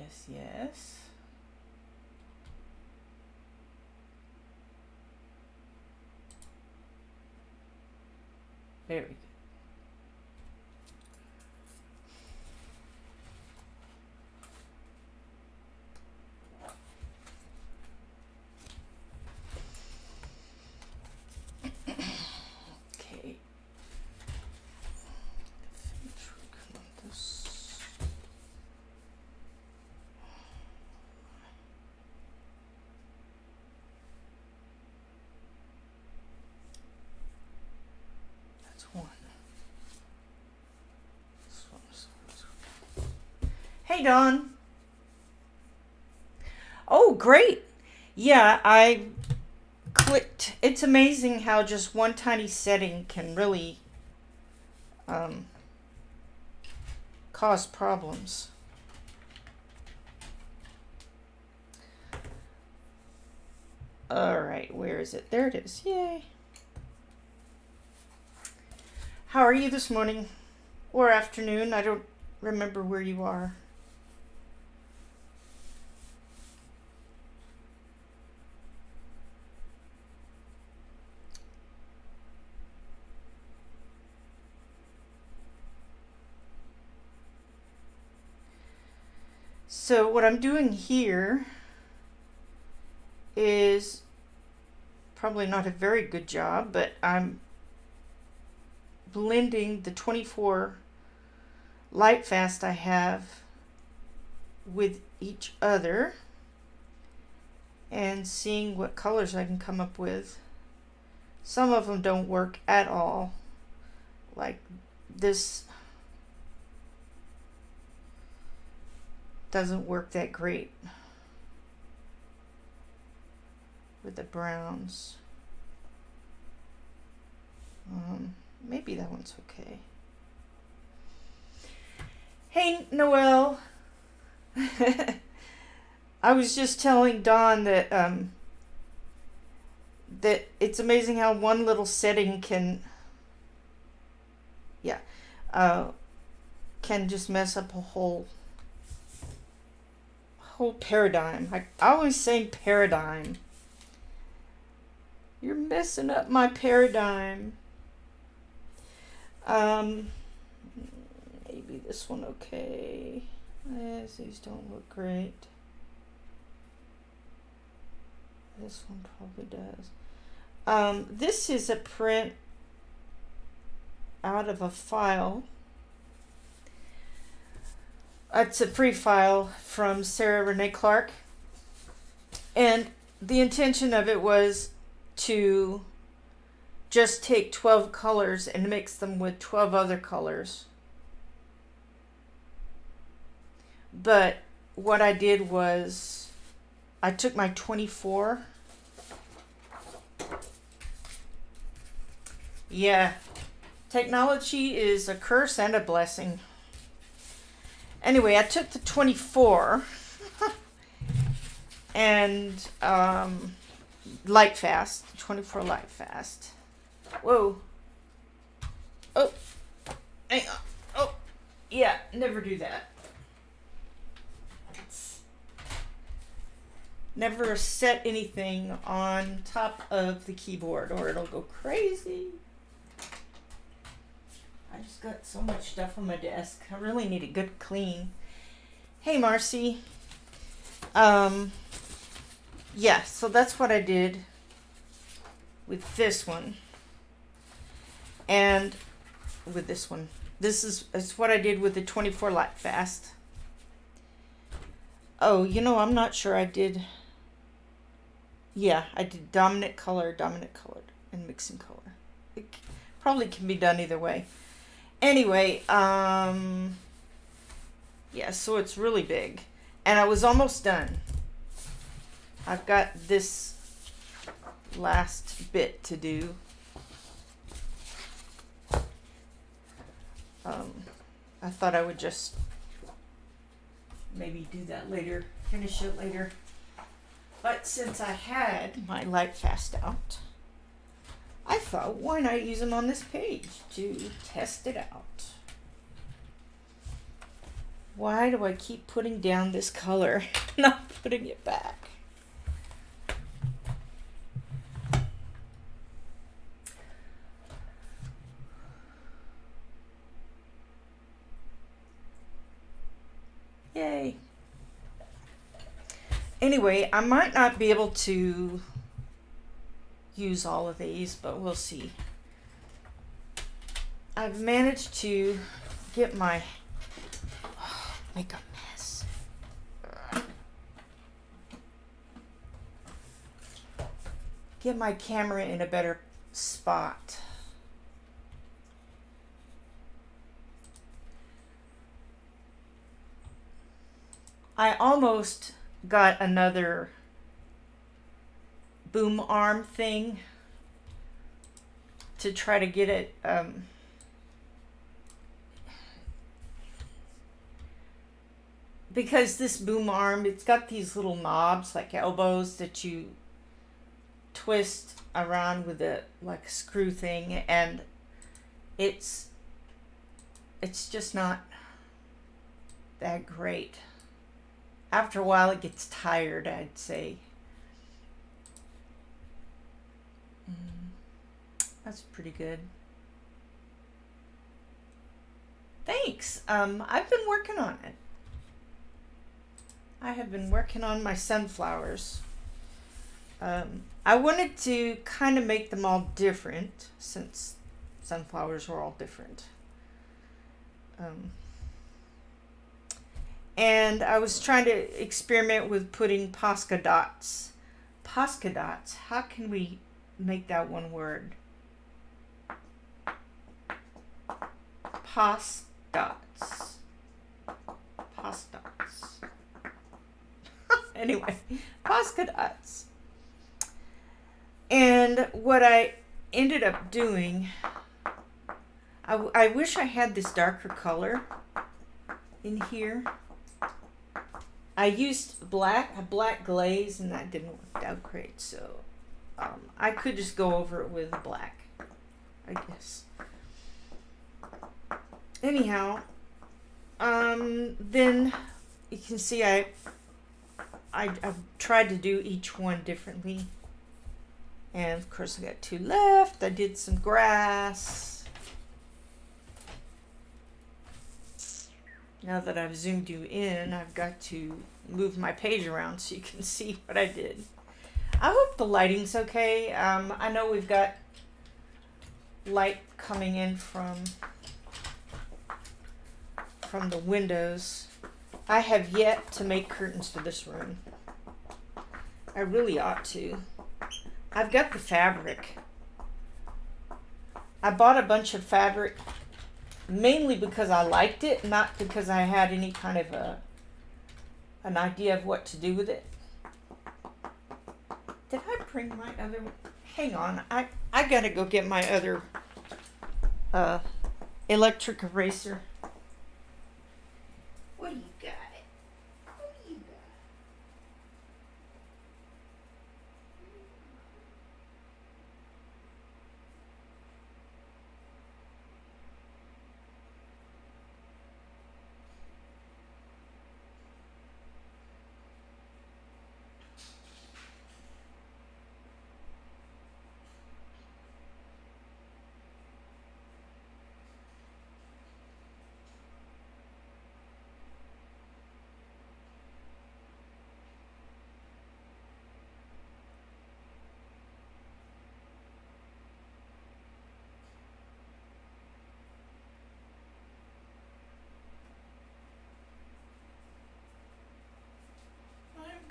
yes, yes. Very good. Okay. That's one. Hey, Dawn. Oh, great. Yeah, I clicked. It's amazing how just one tiny setting can really um, cause problems. All right, where is it? There it is. Yay. How are you this morning or afternoon? I don't remember where you are. So what I'm doing here is probably not a very good job, but I'm blending the 24 Lightfast I have with each other and seeing what colors I can come up with. Some of them don't work at all. Like this doesn't work that great with the browns. Maybe that one's okay. Hey, Noelle. I was just telling Dawn that that it's amazing how one little setting can just mess up a whole paradigm. I always say paradigm. You're messing up my paradigm. Maybe this one okay. Yes, these don't look great. This one probably does. This is a print out of a file. It's a free file from Sarah Renee Clark. And the intention of it was to just take 12 colors and mix them with 12 other colors. But what I did was I took my 24. Yeah, technology is a curse and a blessing. Anyway, I took the 24 and Lightfast, 24 Lightfast. Whoa. Oh, hang on. Oh, yeah, never do that. Never set anything on top of the keyboard or it'll go crazy. I just got so much stuff on my desk. I really need a good clean. Hey, Marcy. Yeah, so that's what I did with this one. And with this one. This is what I did with the 24 Lightfast. Oh, I'm not sure I did. Yeah, I did dominant color, and mixing color. It probably can be done either way. Anyway, yeah, so it's really big. And I was almost done. I've got this last bit to do. I thought I would just maybe do that later, finish it later. But since I had my Lightfast out, I thought, why not use them on this page to test it out? Why do I keep putting down this color, not putting it back? Yay. Anyway, I might not be able to use all of these, but we'll see. I've managed to get my make a mess. Get my camera in a better spot. I almost got another boom arm thing to try to get it because this boom arm, it's got these little knobs like elbows that you twist around with a like a screw thing, and it's just not that great. After a while it gets tired, I'd say. That's pretty good. Thanks. I've been working on it. I have been working on my sunflowers. I wanted to kind of make them all different, since sunflowers are all different. And I was trying to experiment with putting Posca dots. Posca dots, how can we make that one word? Pos dots. Pos dots. Anyway, Posca dots. And what I ended up doing, I wish I had this darker color in here. I used a black glaze, and that didn't work out great, so I could just go over it with black, I guess. Anyhow, then you can see I've tried to do each one differently, and of course I got two left. I did some grass. Now that I've zoomed you in, I've got to move my page around so you can see what I did. I hope the lighting's okay. I know we've got light coming in from the windows. I have yet to make curtains for this room. I really ought to. I've got the fabric. I bought a bunch of fabric mainly because I liked it, not because I had any kind of an idea of what to do with it. Did I bring my other? Hang on, I gotta go get my other electric eraser. What do you got? What do you got?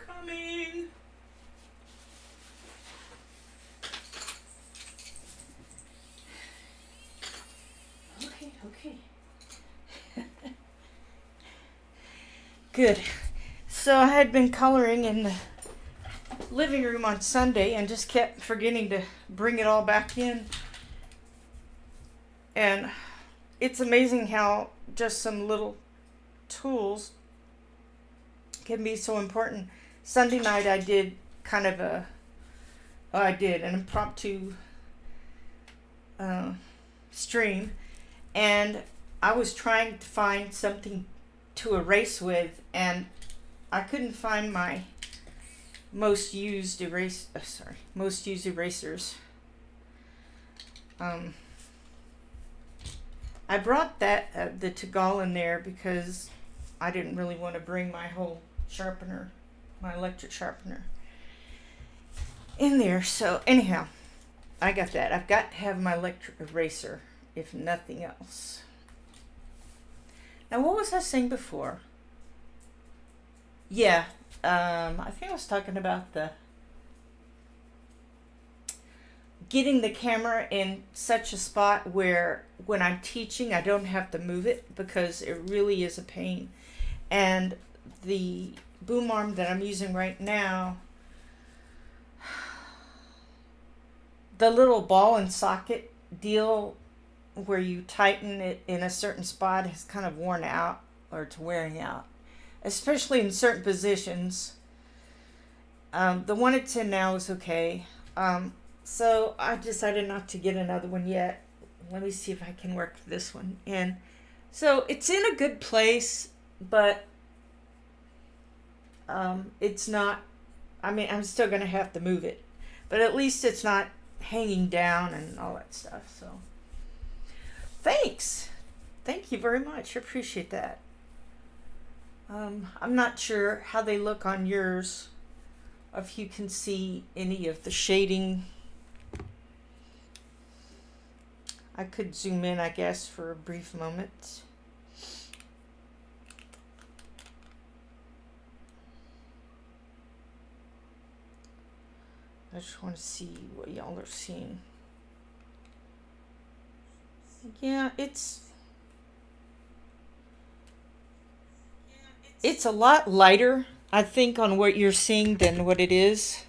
Coming. Okay. Good. So I had been coloring in the living room on Sunday and just kept forgetting to bring it all back in. And it's amazing how just some little tools can be so important. Sunday night I did kind of an impromptu stream, and I was trying to find something to erase with, and I couldn't find my most used erasers. I brought that the Tagal in there because I didn't really want to bring my whole sharpener, my electric sharpener, in there. So anyhow, I got that. I've got to have my electric eraser, if nothing else. Now, what was I saying before? Yeah, I think I was talking about the getting the camera in such a spot where when I'm teaching, I don't have to move it, because it really is a pain. And the boom arm that I'm using right now, the little ball and socket deal where you tighten it in a certain spot has kind of worn out, or it's wearing out, especially in certain positions. The one it's in now is okay. So I decided not to get another one yet. Let me see if I can work this one in. So it's in a good place, but it's not, I mean, I'm still going to have to move it, but at least it's not hanging down and all that stuff. So thanks. Thank you very much. I appreciate that. I'm not sure how they look on yours, if you can see any of the shading. I could zoom in, I guess, for a brief moment. I just want to see what y'all are seeing. Yeah, it's a lot lighter, I think, on what you're seeing than what it is.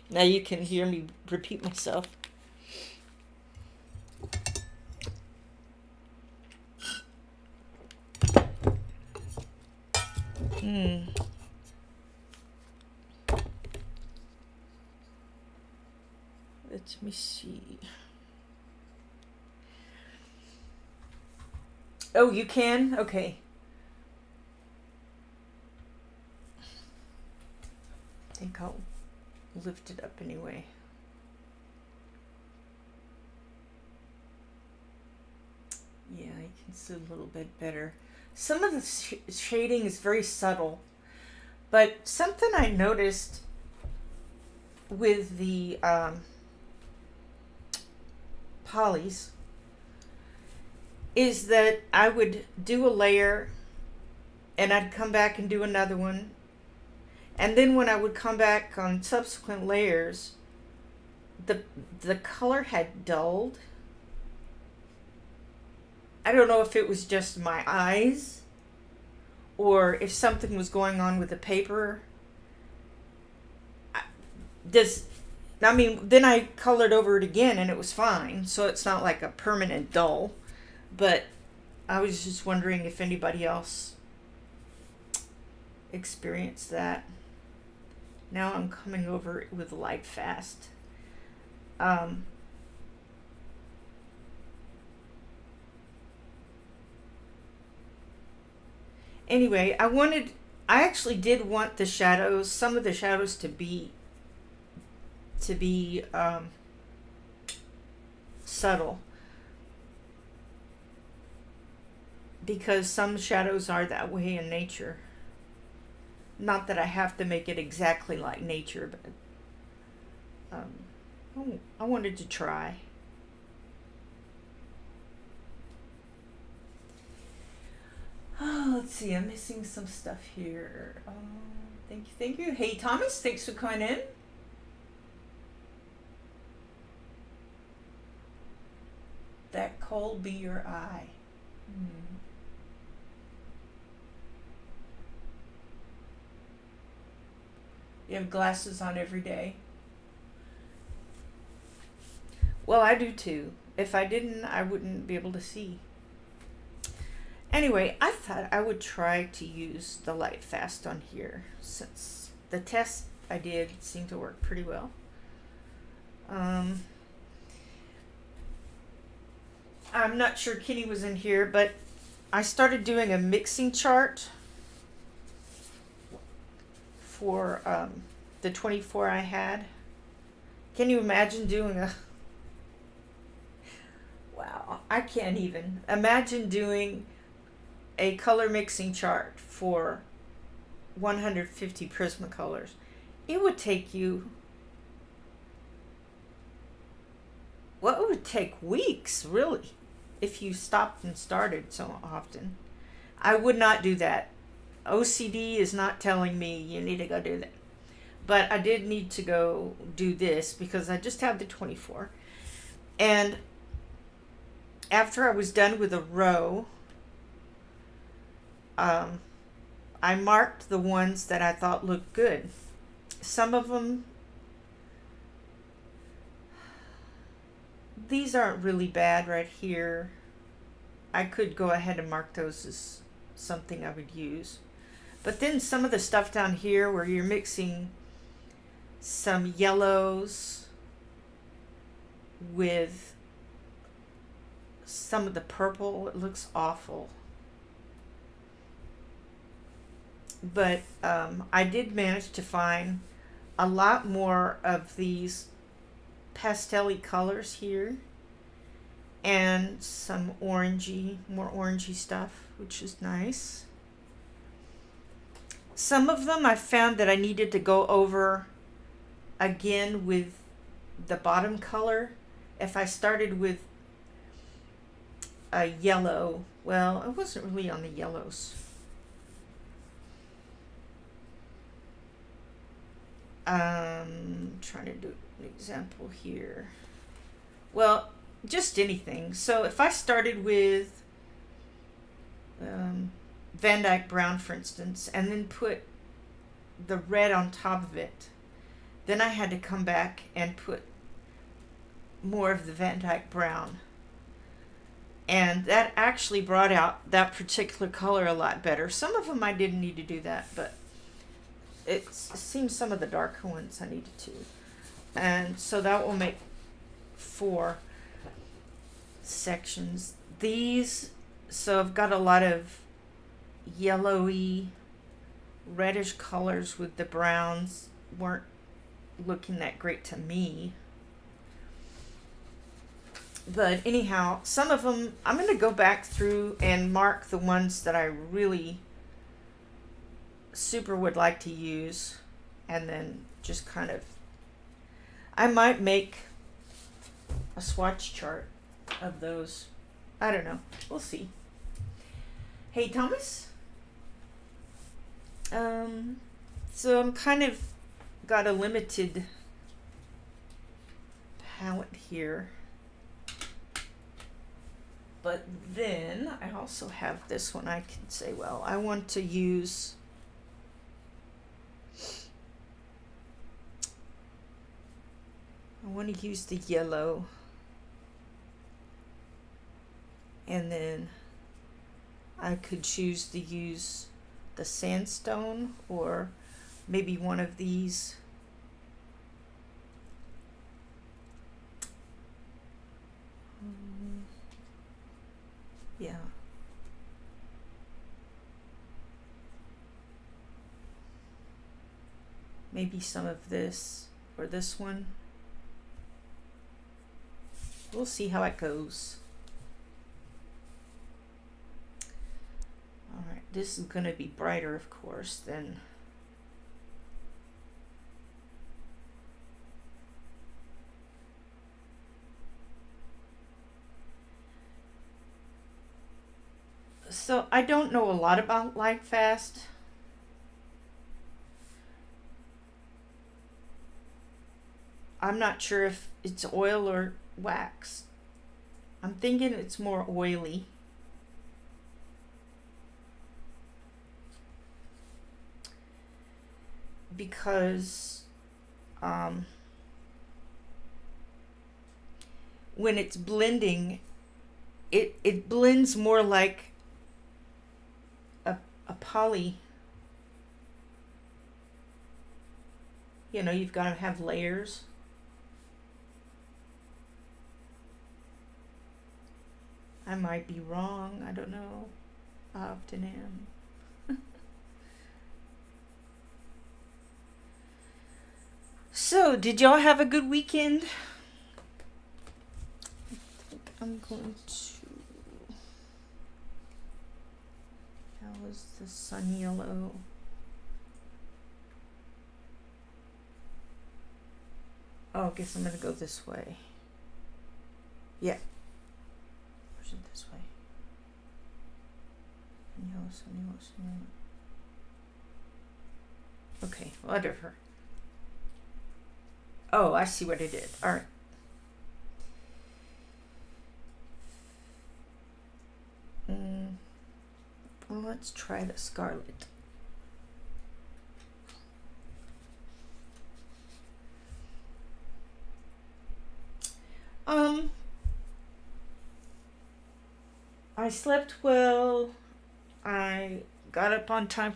Now you can hear me repeat myself. Let me see. Oh, you can? Okay. I think I'll lift it up anyway. Yeah, I can see a little bit better. Some of the shading is very subtle, but something I noticed with the polys is that I would do a layer and I'd come back and do another one, and then when I would come back on subsequent layers, the color had dulled. I don't know if it was just my eyes or if something was going on with the paper. Then I colored over it again and it was fine, so it's not like a permanent dull. But I was just wondering if anybody else experienced that. Now I'm coming over with Lightfast. Anyway, I actually did want the shadows, some of the shadows to be subtle, because some shadows are that way in nature. Not that I have to make it exactly like nature, but I wanted to try. Oh, let's see, I'm missing some stuff here. Thank you. Hey, Thomas, thanks for coming in. That cold be your eye. You have glasses on every day? Well, I do too. If I didn't, I wouldn't be able to see. Anyway, I thought I would try to use the Lightfast on here, since the test I did seemed to work pretty well. I'm not sure Kitty was in here, but I started doing a mixing chart for the 24 I had. Can you imagine doing a... Wow, I can't even imagine doing a color mixing chart for 150 Prismacolors. It would take you... Well, it would take weeks, really, if you stopped and started so often. I would not do that. OCD is not telling me you need to go do that. But I did need to go do this because I just have the 24. And after I was done with a row, I marked the ones that I thought looked good. Some of them, these aren't really bad right here. I could go ahead and mark those as something I would use. But then some of the stuff down here where you're mixing some yellows with some of the purple, it looks awful. But I did manage to find a lot more of these pastel-y colors here and some orangey, more orangey stuff, which is nice. Some of them I found that I needed to go over again with the bottom color. If I started with a yellow, well, I wasn't really on the yellows. Trying to do an example here. Well, just anything. So if I started with Van Dyke Brown, for instance, and then put the red on top of it, then I had to come back and put more of the Van Dyke Brown. And that actually brought out that particular color a lot better. Some of them I didn't need to do that, but it seems some of the darker ones I needed to. And so that will make 4 sections. These, so I've got a lot of yellowy, reddish colors with the browns. Weren't looking that great to me. But anyhow, some of them, I'm going to go back through and mark the ones that I really super would like to use, and then just kind of, I might make a swatch chart of those. I don't know. We'll see. Hey, Thomas. So I'm kind of got a limited palette here. But then I also have this one. I can say, well, I want to use the yellow, and then I could choose to use the sandstone or maybe one of these. Yeah. Maybe some of this or this one. We'll see how it goes. All right, this is going to be brighter, of course, than so I don't know a lot about Lightfast. I'm not sure if it's oil or wax. I'm thinking it's more oily. Because when it's blending, it blends more like a poly. You know, you've got to have layers. I might be wrong, I don't know. I often am. So, did y'all have a good weekend? I think I'm going to. How was the sun yellow? Oh, I guess I'm going to go this way. Yeah. Push it this way. Yellow, sun yellow, sun yellow. Okay, whatever. Oh, I see what I did. All right. Well, let's try the scarlet. I slept well. I got up on time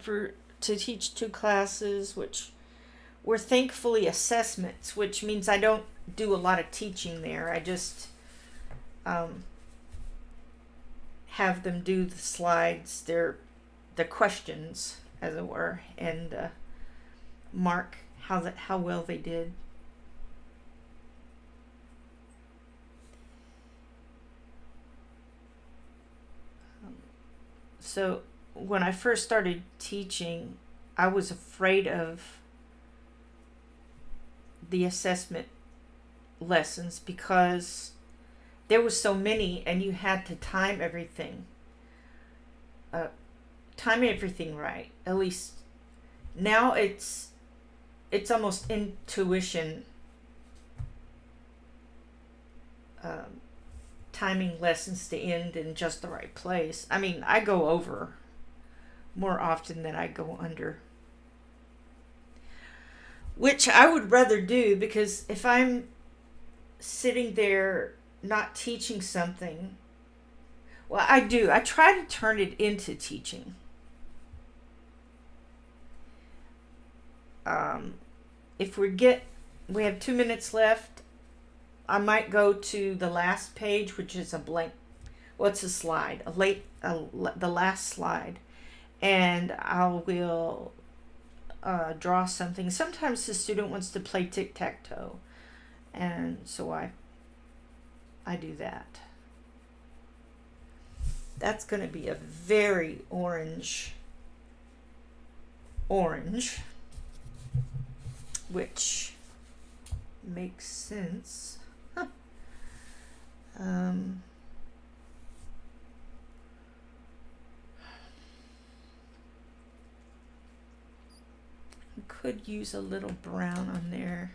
to teach 2 classes, which were thankfully assessments, which means I don't do a lot of teaching there. I just have them do the slides, the questions, as it were, and mark how well they did. So when I first started teaching, I was afraid of the assessment lessons because there was so many and you had to time everything right. At least now it's almost intuition, timing lessons to end in just the right place. I mean, I go over more often than I go under, which I would rather do, because if I'm sitting there not teaching something, well, I try to turn it into teaching. If we have 2 minutes left, I might go to the last page, which is a blank. What's a slide? The last slide, and I will draw something. Sometimes the student wants to play tic-tac-toe, and so I do that. That's going to be a very orange, which makes sense. Could use a little brown on there.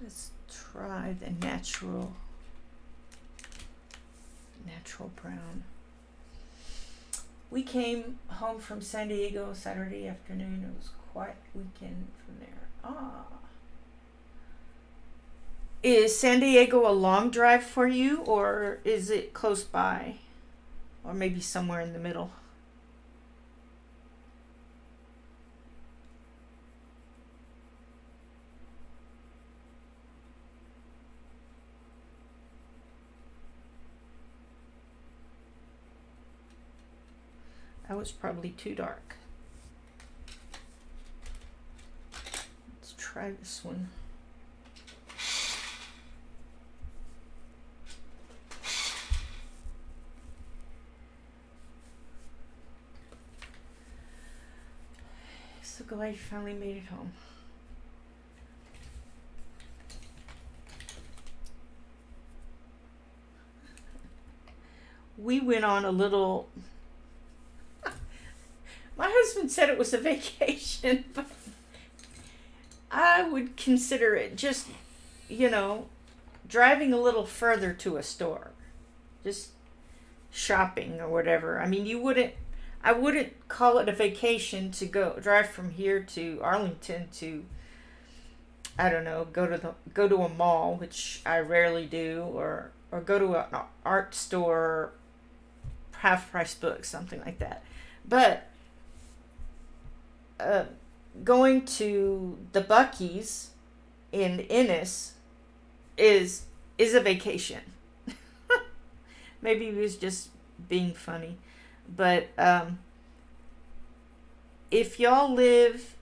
Let's try the natural brown. We came home from San Diego Saturday afternoon. It was a quiet weekend from there. Is San Diego a long drive for you, or is it close by? Or maybe somewhere in the middle? That was probably too dark. Let's try this one. So glad you finally made it home. We went on a little... My husband said it was a vacation, but I would consider it just, driving a little further to a store. Just shopping or whatever. I mean, I wouldn't call it a vacation to drive from here to Arlington to, I don't know, go to a mall, which I rarely do, or go to an art store, half price books, something like that. But going to the Buc-ee's in Ennis is a vacation. Maybe he was just being funny. But if y'all live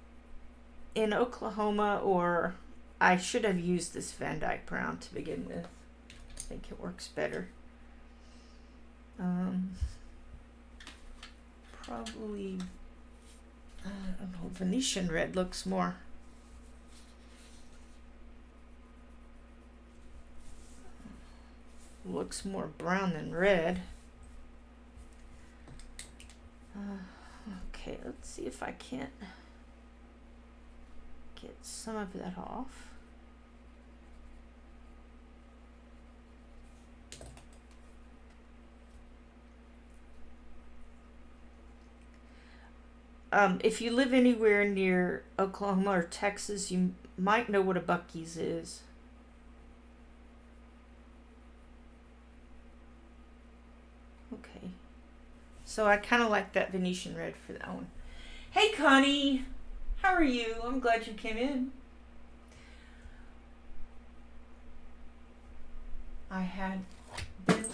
in Oklahoma, or I should have used this Van Dyke brown to begin with. I think it works better. Probably, I don't know, Venetian red looks more. Looks more brown than red. Okay, let's see if I can't get some of that off. If you live anywhere near Oklahoma or Texas, you might know what a Buc-ee's is. Okay. So I kind of like that Venetian red for that one. Hey, Connie. How are you? I'm glad you came in. I had been...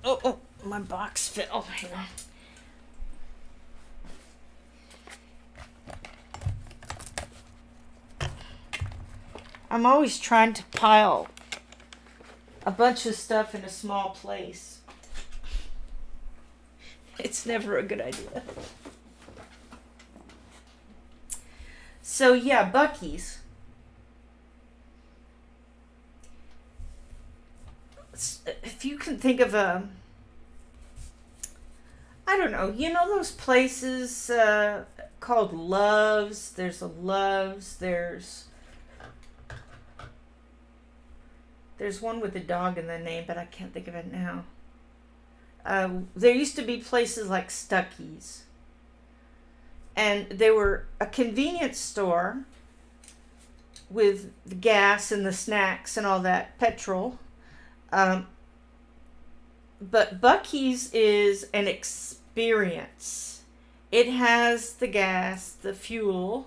Oh, my box fell. Hang on. I'm always trying to pile a bunch of stuff in a small place. It's never a good idea. So yeah, Buc-ee's. If you can think of a, I don't know, you know those places called Love's? There's a Love's, there's one with a dog in the name, but I can't think of it now. There used to be places like Stuckey's. And they were a convenience store with the gas and the snacks and all that, petrol. But Buc-ee's is an experience. It has the gas, the fuel.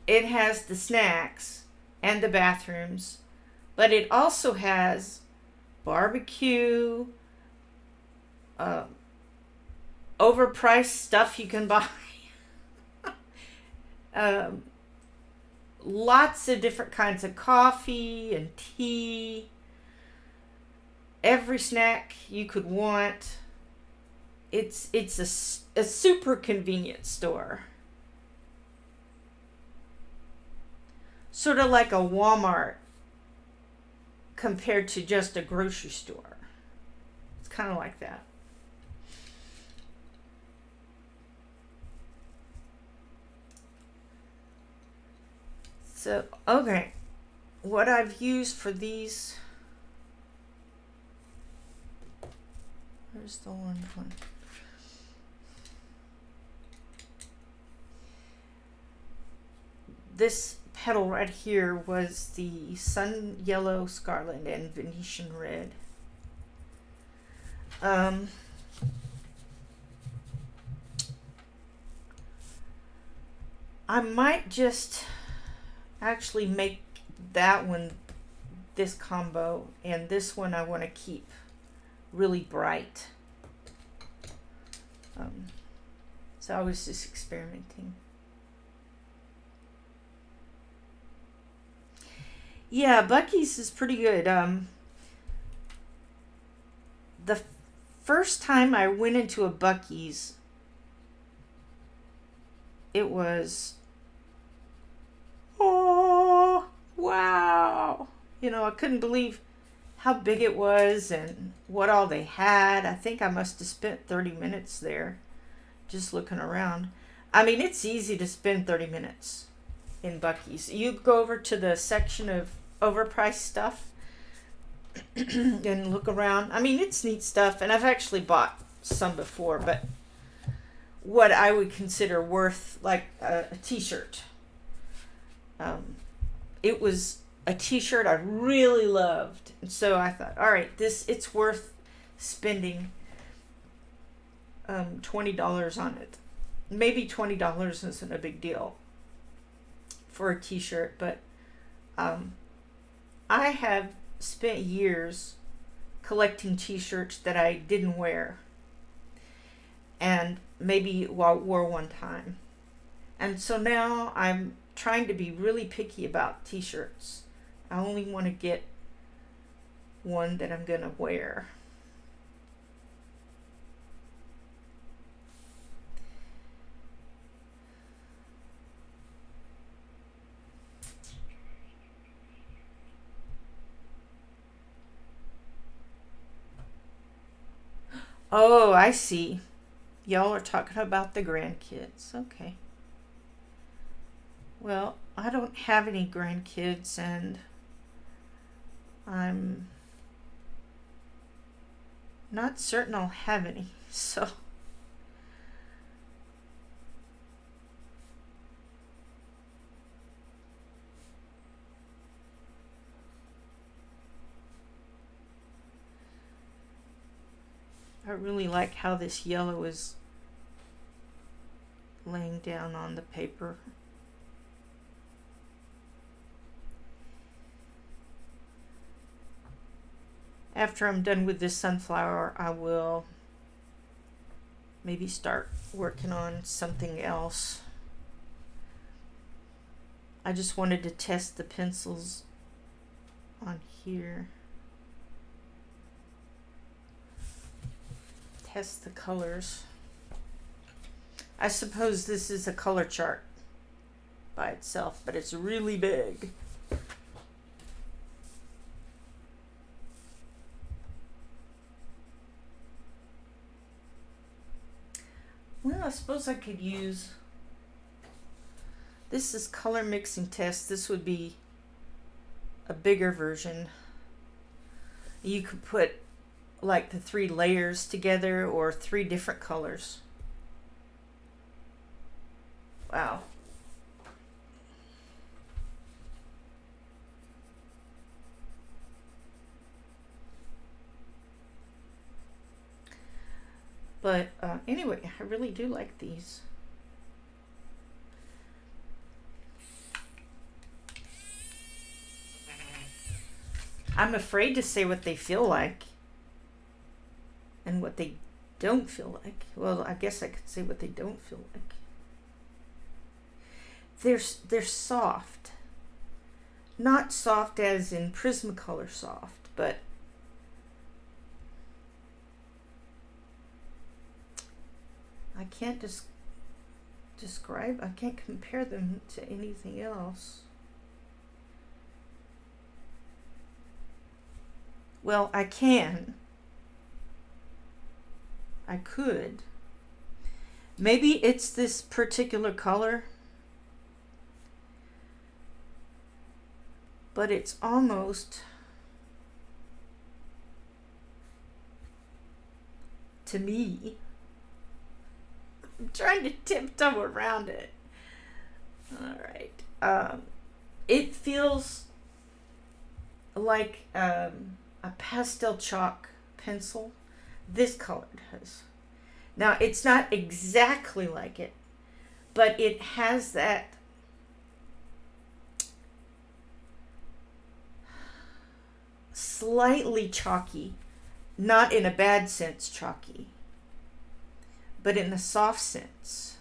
It has the snacks and the bathrooms. But it also has barbecue, overpriced stuff you can buy. Lots of different kinds of coffee and tea. Every snack you could want. It's a super convenient store. Sort of like a Walmart compared to just a grocery store. It's kind of like that. So, okay, what I've used for these, where's the orange one? This petal right here was the Sun Yellow, Scarlet, and Venetian Red. I might just actually make that one this combo, and this one I want to keep really bright. So I was just experimenting. Yeah, Buc-ee's is pretty good. The first time I went into a Buc-ee's, it was, oh, wow. You know, I couldn't believe how big it was and what all they had. I think I must have spent 30 minutes there just looking around. I mean, it's easy to spend 30 minutes in Buc-ee's. You go over to the section of overpriced stuff and look around. I mean, it's neat stuff, and I've actually bought some before, but what I would consider worth, like a t-shirt. It was a t-shirt I really loved, and so I thought, all right, it's worth spending $20 on it. Maybe $20 isn't a big deal for a t-shirt, but I have spent years collecting t-shirts that I didn't wear and maybe wore one time. And so now I'm trying to be really picky about t-shirts. I only want to get one that I'm going to wear. Oh, I see. Y'all are talking about the grandkids. Okay. Well, I don't have any grandkids, and I'm not certain I'll have any. So I really like how this yellow is laying down on the paper. After I'm done with this sunflower, I will maybe start working on something else. I just wanted to test the pencils on here. Test the colors. I suppose this is a color chart by itself, but it's really big. Well, I suppose I could use, this is color mixing test. This would be a bigger version. You could put like the 3 layers together or 3 different colors. Wow. But anyway, I really do like these. I'm afraid to say what they feel like and what they don't feel like. Well, I guess I could say what they don't feel like. They're soft. Not soft as in Prismacolor soft, but I can't describe, I can't compare them to anything else. Well, I can. I could. Maybe it's this particular color, but it's almost, to me, I'm trying to tiptoe around it. All right. It feels like a pastel chalk pencil. This color does. Now, it's not exactly like it, but it has that slightly chalky, not in a bad sense chalky, but in the soft sense.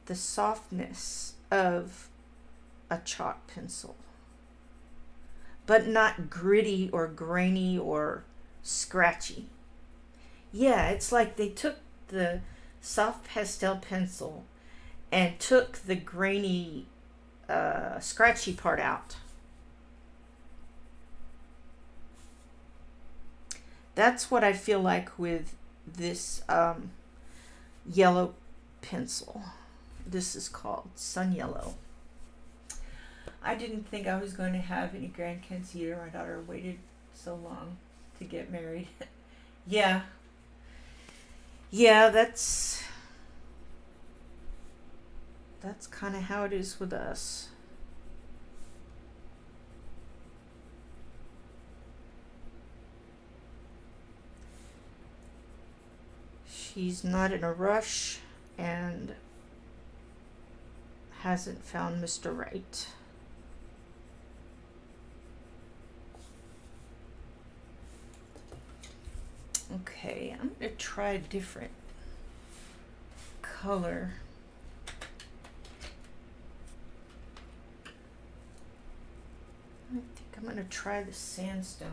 The softness of a chalk pencil, but not gritty or grainy or scratchy. Yeah, it's like they took the soft pastel pencil and took the grainy, scratchy part out. That's what I feel like with this yellow pencil. This is called Sun Yellow. I didn't think I was going to have any grandkids either. My daughter waited so long to get married. Yeah, that's kind of how it is with us. She's not in a rush and hasn't found Mr. Right. Okay, I'm going to try a different color. I think I'm going to try the sandstone.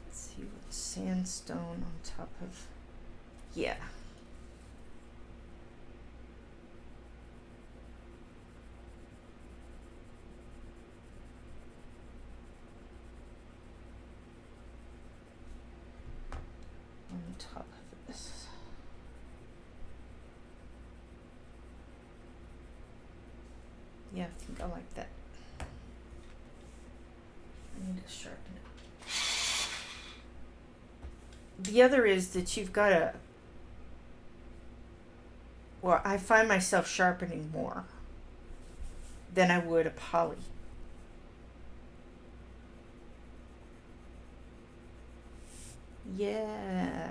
Let's see what sandstone on top of, yeah. On top of this. Yeah, I think I like that. I need to sharpen it. The other is that you've got to, well, I find myself sharpening more than I would a poly. Yeah.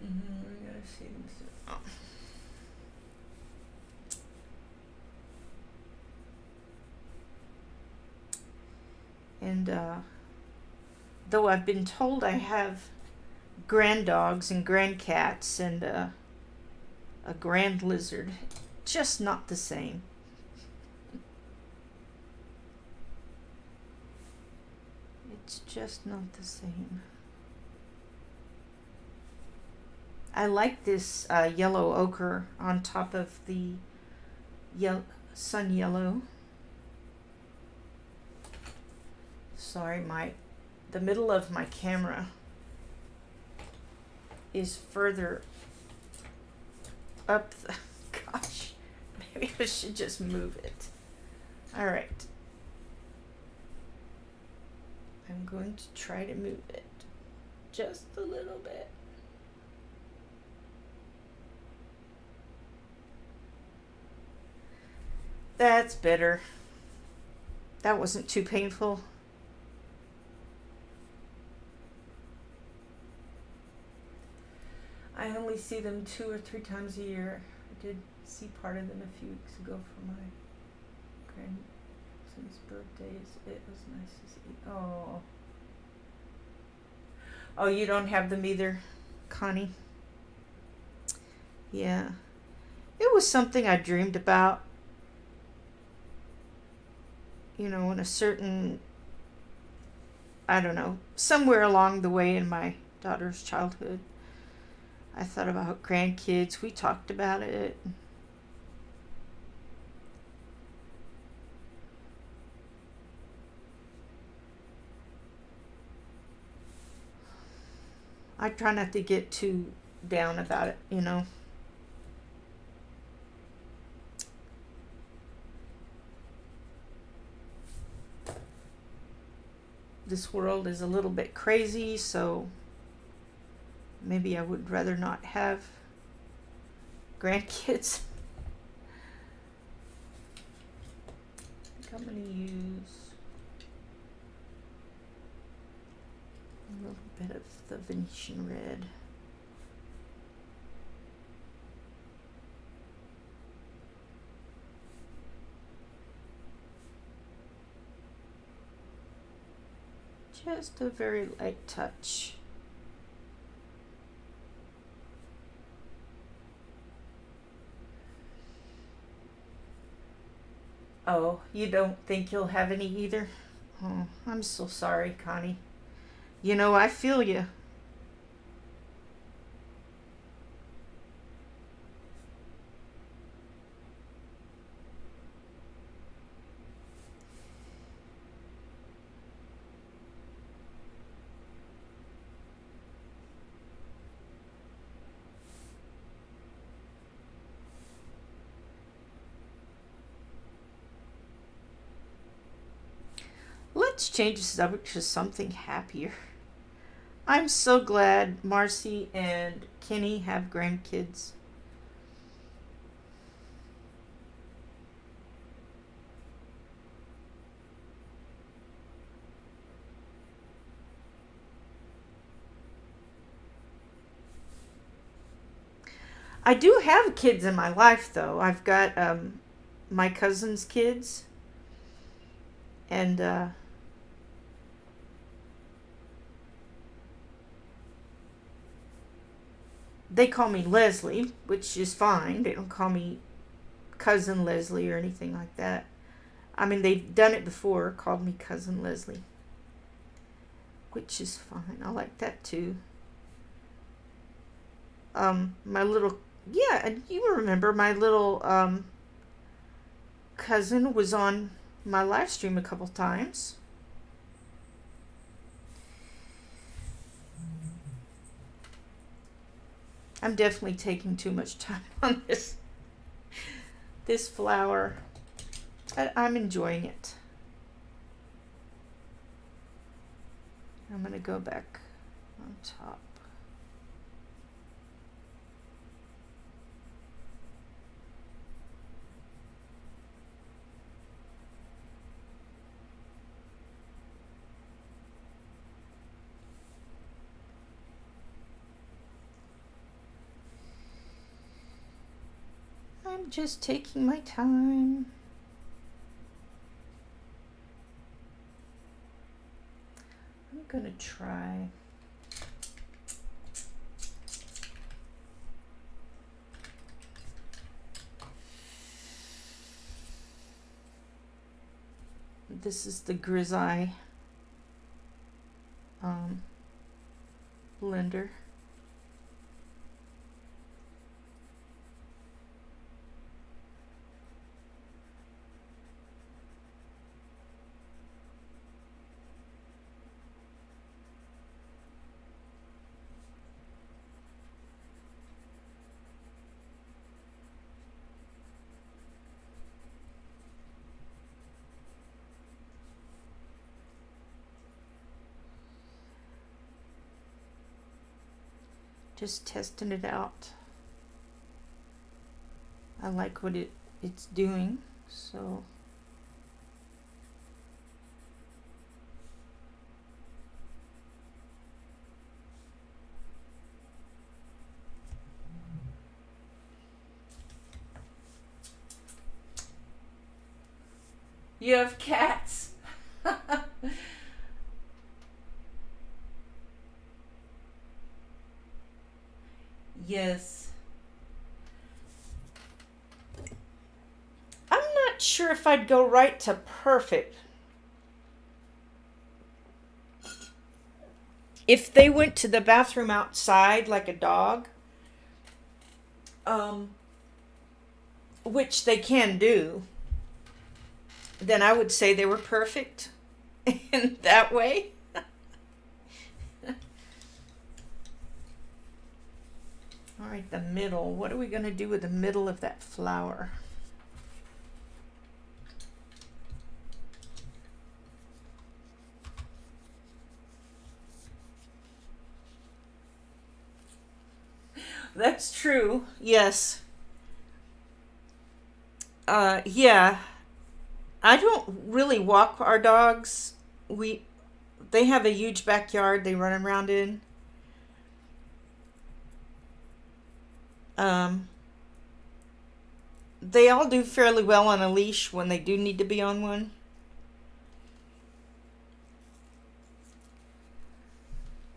We gotta see this. Oh. And though I've been told I have grand dogs and grand cats and a grand lizard, just not the same. It's just not the same. I like this yellow ochre on top of the sun yellow. Sorry, the middle of my camera is further up the, gosh, maybe I should just move it. All right. I'm going to try to move it just a little bit. That's better. That wasn't too painful. I only see them 2 or 3 times a year. I did see part of them a few weeks ago for my grandson's birthdays. It was nice to see. Oh. Oh, you don't have them either, Connie? Yeah. It was something I dreamed about. You know, in a certain, I don't know, somewhere along the way in my daughter's childhood. I thought about grandkids. We talked about it. I try not to get too down about it, you know. This world is a little bit crazy, so maybe I would rather not have grandkids. I think I'm going to use a little bit of the Venetian red. Just a very light touch. Oh, you don't think you'll have any either? Oh, I'm so sorry, Connie. You know, I feel you. Let's change the subject to something happier. I'm so glad Marcy and Kenny have grandkids. I do have kids in my life, though. I've got my cousin's kids, and they call me Leslie, which is fine. They don't call me Cousin Leslie or anything like that. I mean, they've done it before, called me Cousin Leslie, which is fine. I like that too. My little, yeah, and you remember my little cousin was on my live stream a couple times. I'm definitely taking too much time on this flower. I'm enjoying it. I'm going to go back on top. I'm just taking my time. I'm gonna try. This is the Grisaille blender. Just testing it out. I like what it's doing, so you have cats. Yes. I'm not sure if I'd go right to perfect. If they went to the bathroom outside like a dog, which they can do, then I would say they were perfect in that way. All right, the middle. What are we going to do with the middle of that flower? That's true. Yes. Yeah. I don't really walk our dogs. They have a huge backyard they run around in. They all do fairly well on a leash when they do need to be on one.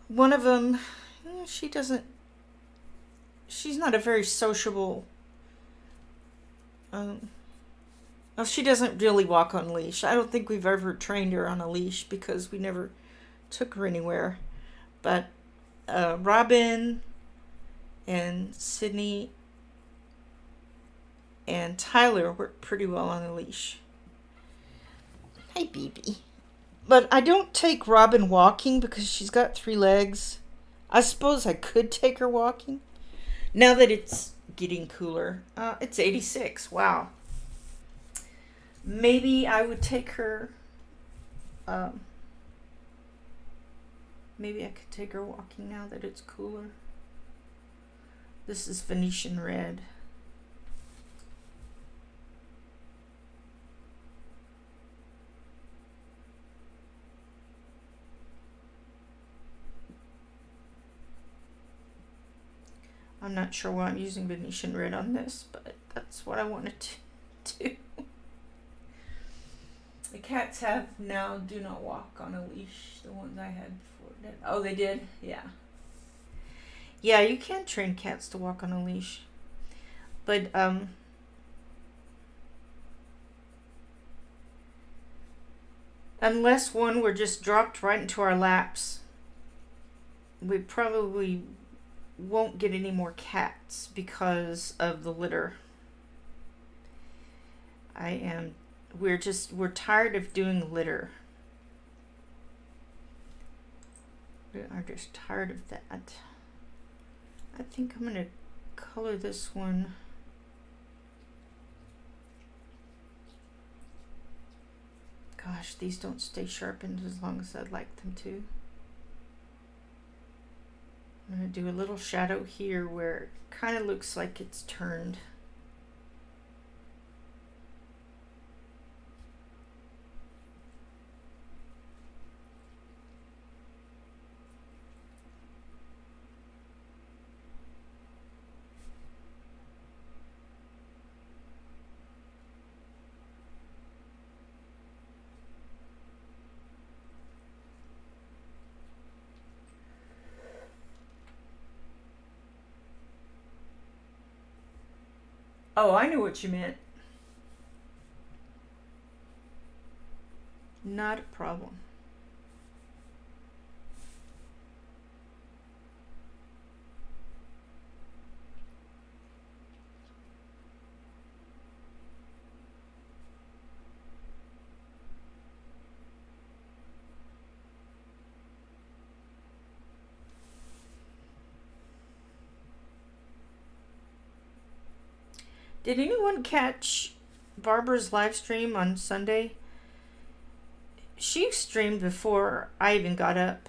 One of them, she's not a very sociable, she doesn't really walk on a leash. I don't think we've ever trained her on a leash because we never took her anywhere. But Robin and Sydney and Tyler work pretty well on a leash. Hi, BB. But I don't take Robin walking because she's got 3 legs. I suppose I could take her walking now that it's getting cooler. It's 86. Wow. Maybe I would take her. Maybe I could take her walking now that it's cooler. This is Venetian red. I'm not sure why I'm using Venetian red on this, but that's what I wanted to do. The cats have now do not walk on a leash. The ones I had before did. Oh, they did? Yeah. Yeah, you can train cats to walk on a leash. But, unless one were just dropped right into our laps, we probably won't get any more cats because of the litter. We're tired of doing litter. We are just tired of that. I think I'm gonna color this one. Gosh, these don't stay sharpened as long as I'd like them to. I'm gonna do a little shadow here where it kind of looks like it's turned. Oh, I knew what you meant. Not a problem. Did anyone catch Barbara's live stream on Sunday? She streamed before I even got up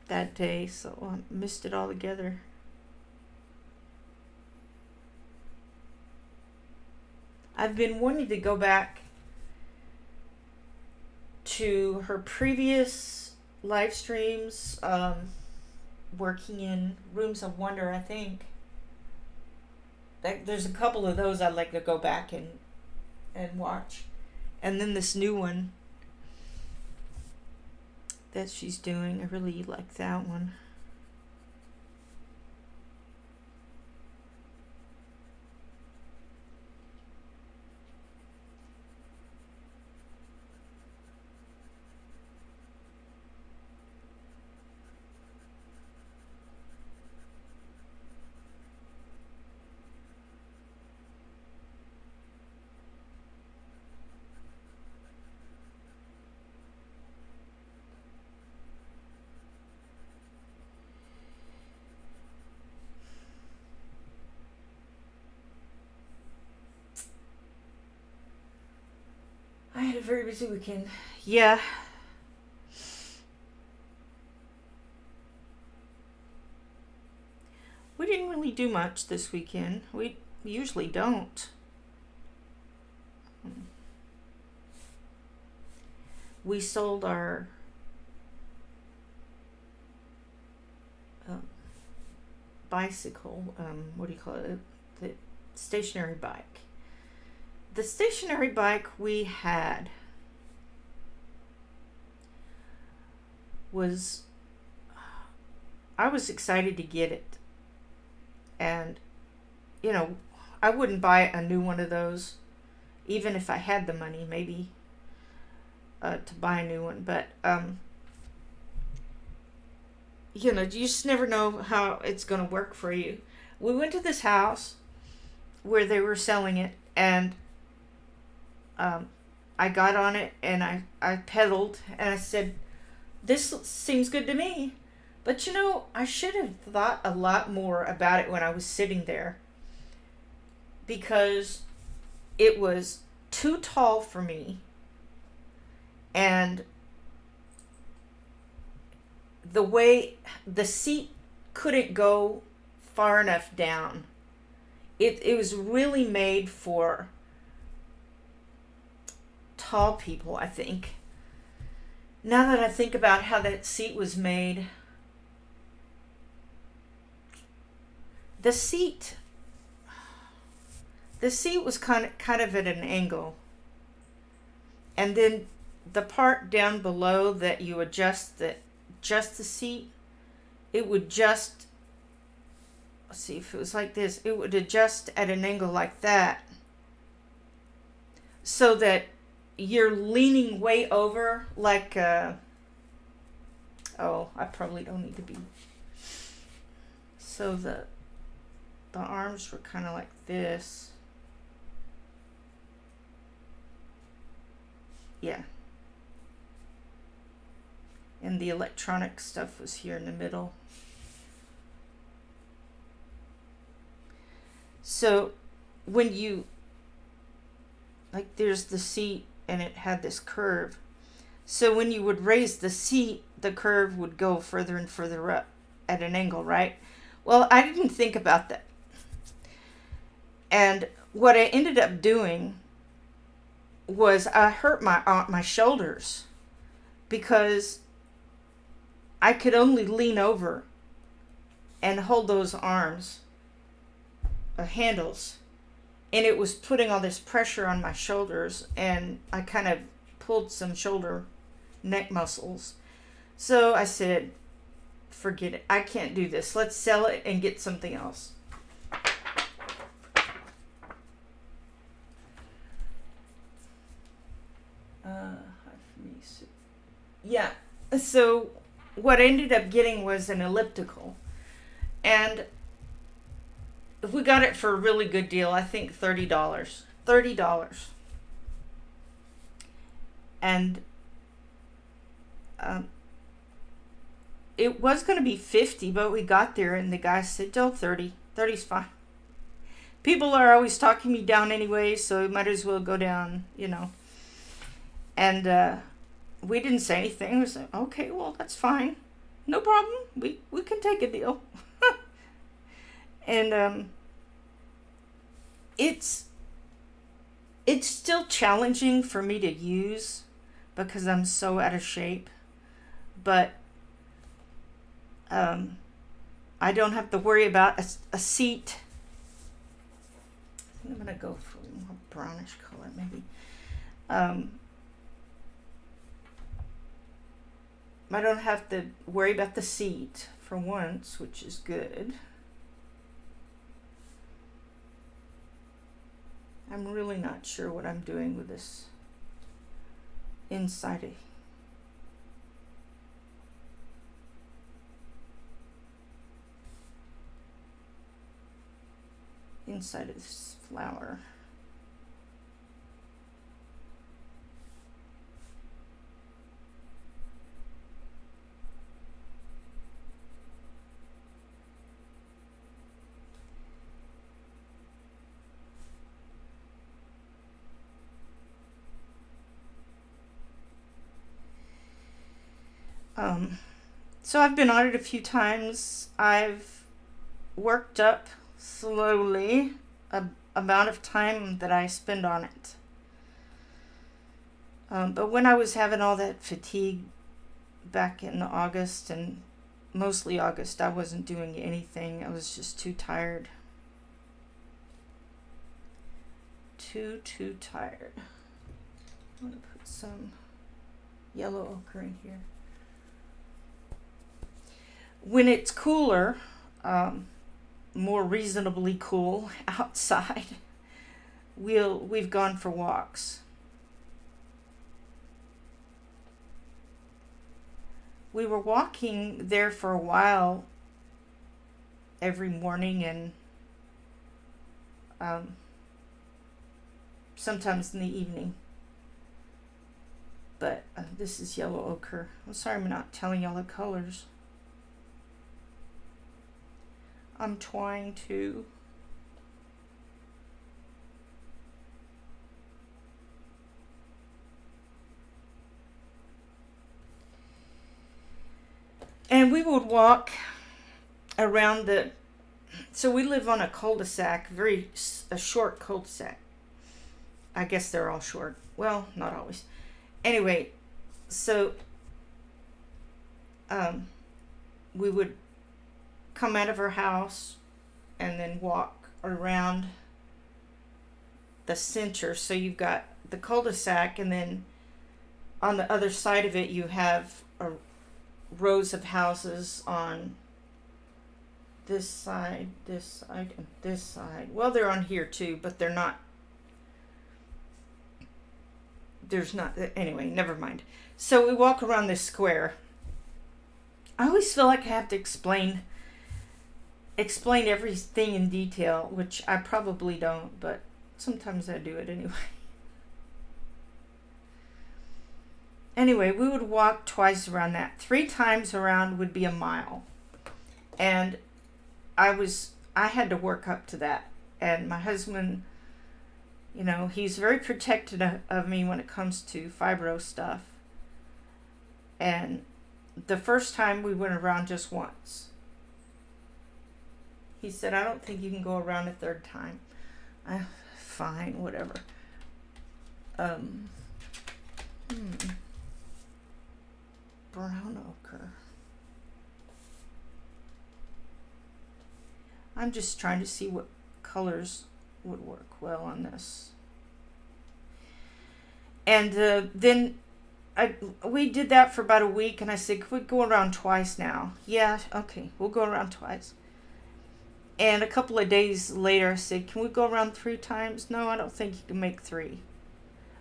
that day, so I missed it all together. I've been wanting to go back to her previous live streams, working in Rooms of Wonder, I think. There's a couple of those I'd like to go back and watch. And then this new one that she's doing, I really like that one. I had a very busy weekend. Yeah. We didn't really do much this weekend. We usually don't. We sold our bicycle, what do you call it? The stationary bike. The stationary bike we had I was excited to get it. And, I wouldn't buy a new one of those, even if I had the money, maybe, to buy a new one. But, you just never know how it's going to work for you. We went to this house where they were selling it, and I got on it and I pedaled and I said, this seems good to me. But I should have thought a lot more about it when I was sitting there, because it was too tall for me, and the way the seat couldn't go far enough down. It was really made for tall people, I think. Now that I think about how that seat was made, the seat was kind of at an angle, and then the part down below that you adjust the seat, it would just, let's see, if it was like this, it would adjust at an angle like that, so that you're leaning way over, like oh, I probably don't need to be. So the arms were kind of like this. Yeah. And the electronic stuff was here in the middle. So when you, like, there's the seat and it had this curve. So when you would raise the seat, the curve would go further and further up at an angle, right? Well, I didn't think about that. And what I ended up doing was I hurt my shoulders, because I could only lean over and hold those arms, handles, and it was putting all this pressure on my shoulders, and I kind of pulled some shoulder neck muscles. So I said, forget it, I can't do this, let's sell it and get something else. Yeah, so what I ended up getting was an elliptical, and we got it for a really good deal. I think $30. And it was going to be $50, but we got there and the guy said, "Oh, 30. 30's fine." People are always talking me down anyway, so might as well go down, you know. And we didn't say anything. We said, "Okay, well, that's fine. No problem. We can take a deal." And it's still challenging for me to use because I'm so out of shape, but I don't have to worry about a seat. I think I'm gonna go for a more brownish color, maybe. I don't have to worry about the seat for once, which is good. I'm really not sure what I'm doing with this inside of this flower. So I've been on it a few times. I've worked up slowly a amount of time that I spend on it. But when I was having all that fatigue back in August, and mostly August, I wasn't doing anything. I was just too tired. Too tired. I'm going to put some yellow ochre in here. When it's cooler, more reasonably cool outside, we've gone for walks. We were walking there for a while every morning, and sometimes in the evening. But this is yellow ochre. I'm sorry I'm not telling y'all the colors. I'm trying to. And we would walk around so we live on a cul-de-sac, a short cul-de-sac. I guess they're all short. Well, not always. Anyway, so we would come out of our house and then walk around the center. So you've got the cul-de-sac, and then on the other side of it you have rows of houses on this side, and this side. Well, they're on here too, but they're not. There's not. Anyway, never mind. So we walk around this square. I always feel like I have to explain everything in detail, which I probably don't, but sometimes I do it anyway. Anyway, we would walk twice around that. 3 times around would be a mile. And I had to work up to that. And my husband, you know, he's very protective of me when it comes to fibro stuff. And the first time we went around just once. He said, I don't think you can go around a third time. Fine, whatever. Brown ochre. I'm just trying to see what colors would work well on this. And then we did that for about a week, and I said, can we go around twice now? Yeah, okay, we'll go around twice. And a couple of days later, I said, can we go around 3 times? No, I don't think you can make 3.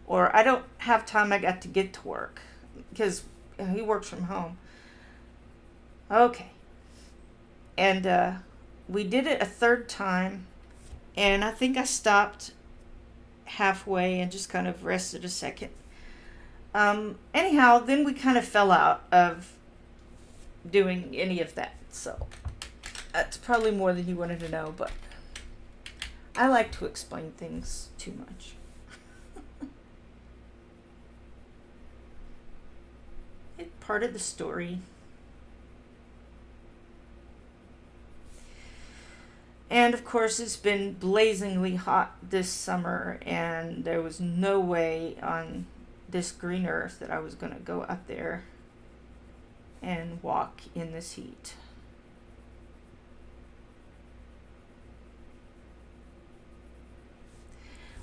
Or I don't have time, I got to get to work. Because he works from home. Okay. And we did it a third time, and I think I stopped halfway and just kind of rested a second. Anyhow, then we kind of fell out of doing any of that. So that's probably more than you wanted to know, but I like to explain things too much. It's part of the story. And of course, it's been blazingly hot this summer, and there was no way on this green earth that I was going to go up there and walk in this heat.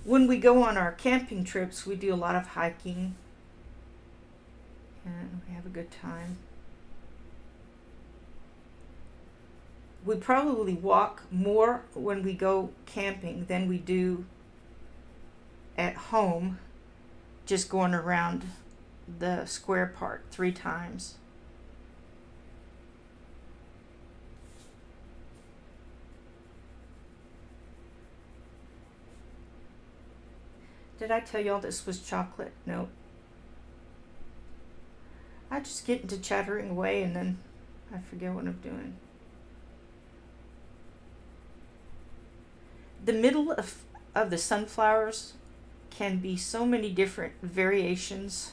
When we go on our camping trips, we do a lot of hiking, and we have a good time. We probably walk more when we go camping than we do at home, just going around the square part 3 times. Did I tell y'all this was chocolate? No. I just get into chattering away and then I forget what I'm doing. The middle of the sunflowers can be so many different variations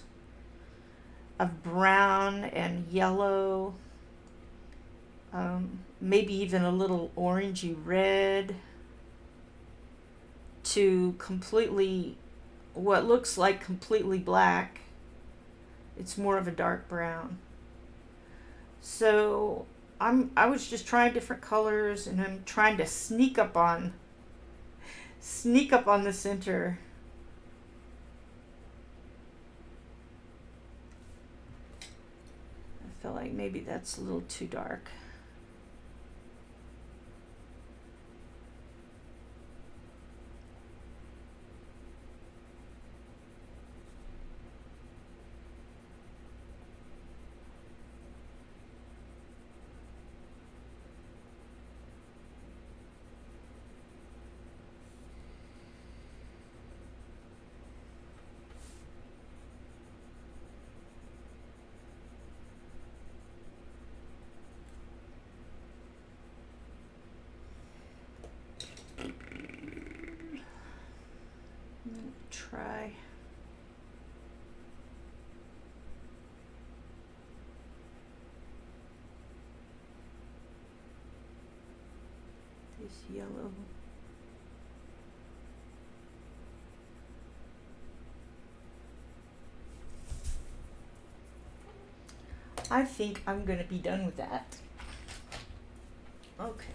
of brown and yellow, maybe even a little orangey red, to completely, what looks like completely black. It's more of a dark brown. So I was just trying different colors, and I'm trying to sneak up on the center. I feel like maybe that's a little too dark. Try. This yellow. I think I'm going to be done with that. Okay.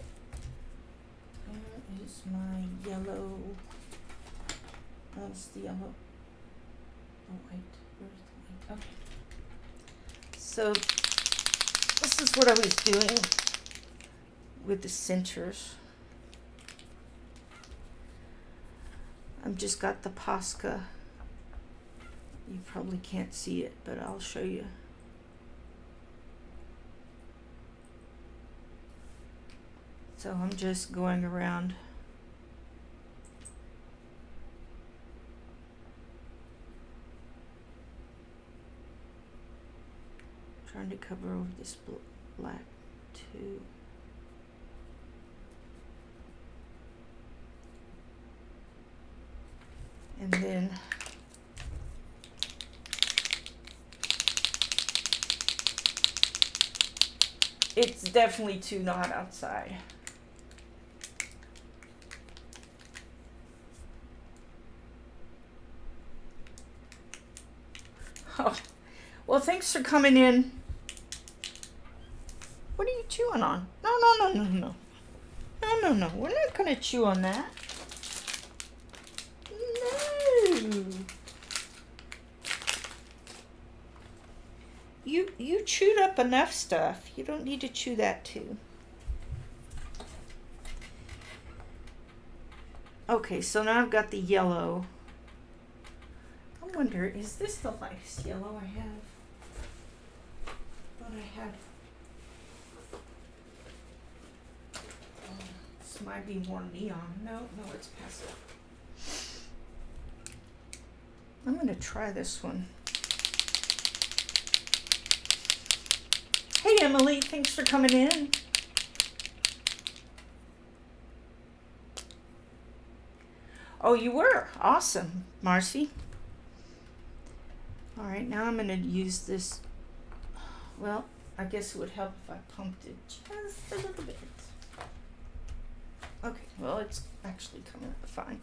Where's my yellow? That's the yellow. Oh, wait. Where's the white? Okay. So, this is what I was doing with the centers. I've just got the Posca. You probably can't see it, but I'll show you. So I'm just going around trying to cover over this black too. And then it's definitely too hot outside. Oh, well, thanks for coming in. What are you chewing on? No, no, no, no, no. No, no, no. We're not going to chew on that. No. You chewed up enough stuff. You don't need to chew that too. Okay, so now I've got the yellow. I wonder, is this the lightest yellow I have? Thought I had. Oh, this might be more neon. No, it's pastel. I'm going to try this one. Hey, Emily, thanks for coming in. Oh, you were? Awesome, Marcy. All right, now I'm going to use this. Well, I guess it would help if I pumped it just a little bit. Okay, well, it's actually coming out fine.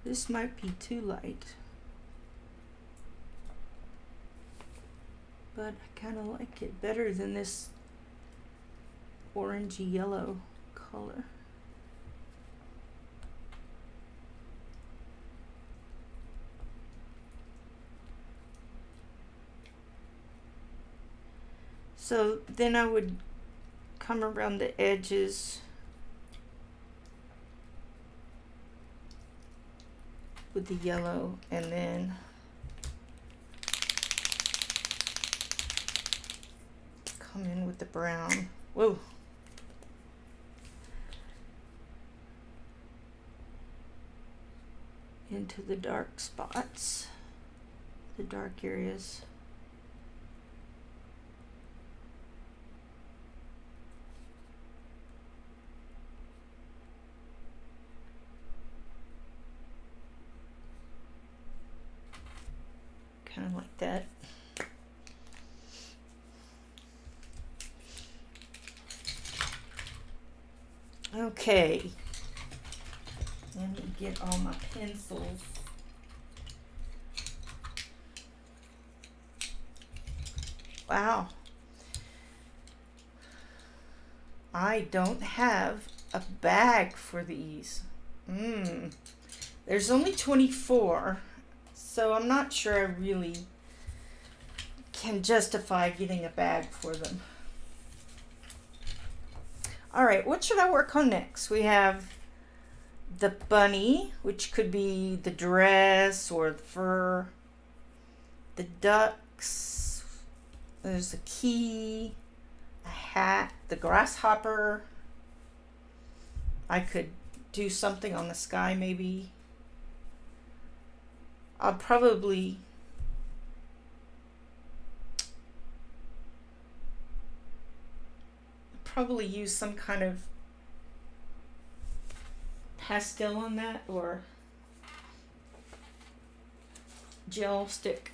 This might be too light. But I kind of like it better than this orangey yellow color. So then I would come around the edges with the yellow and then come in with the brown. Whoa. Into the dark spots, the dark areas. Kind of like that. Okay. Let me get all my pencils. Wow. I don't have a bag for these. There's only 24. So I'm not sure I really can justify getting a bag for them. All right, what should I work on next? We have the bunny, which could be the dress or the fur. The ducks. There's a key, a hat, the grasshopper. I could do something on the sky maybe. I'll probably use some kind of pastel on that or gel stick.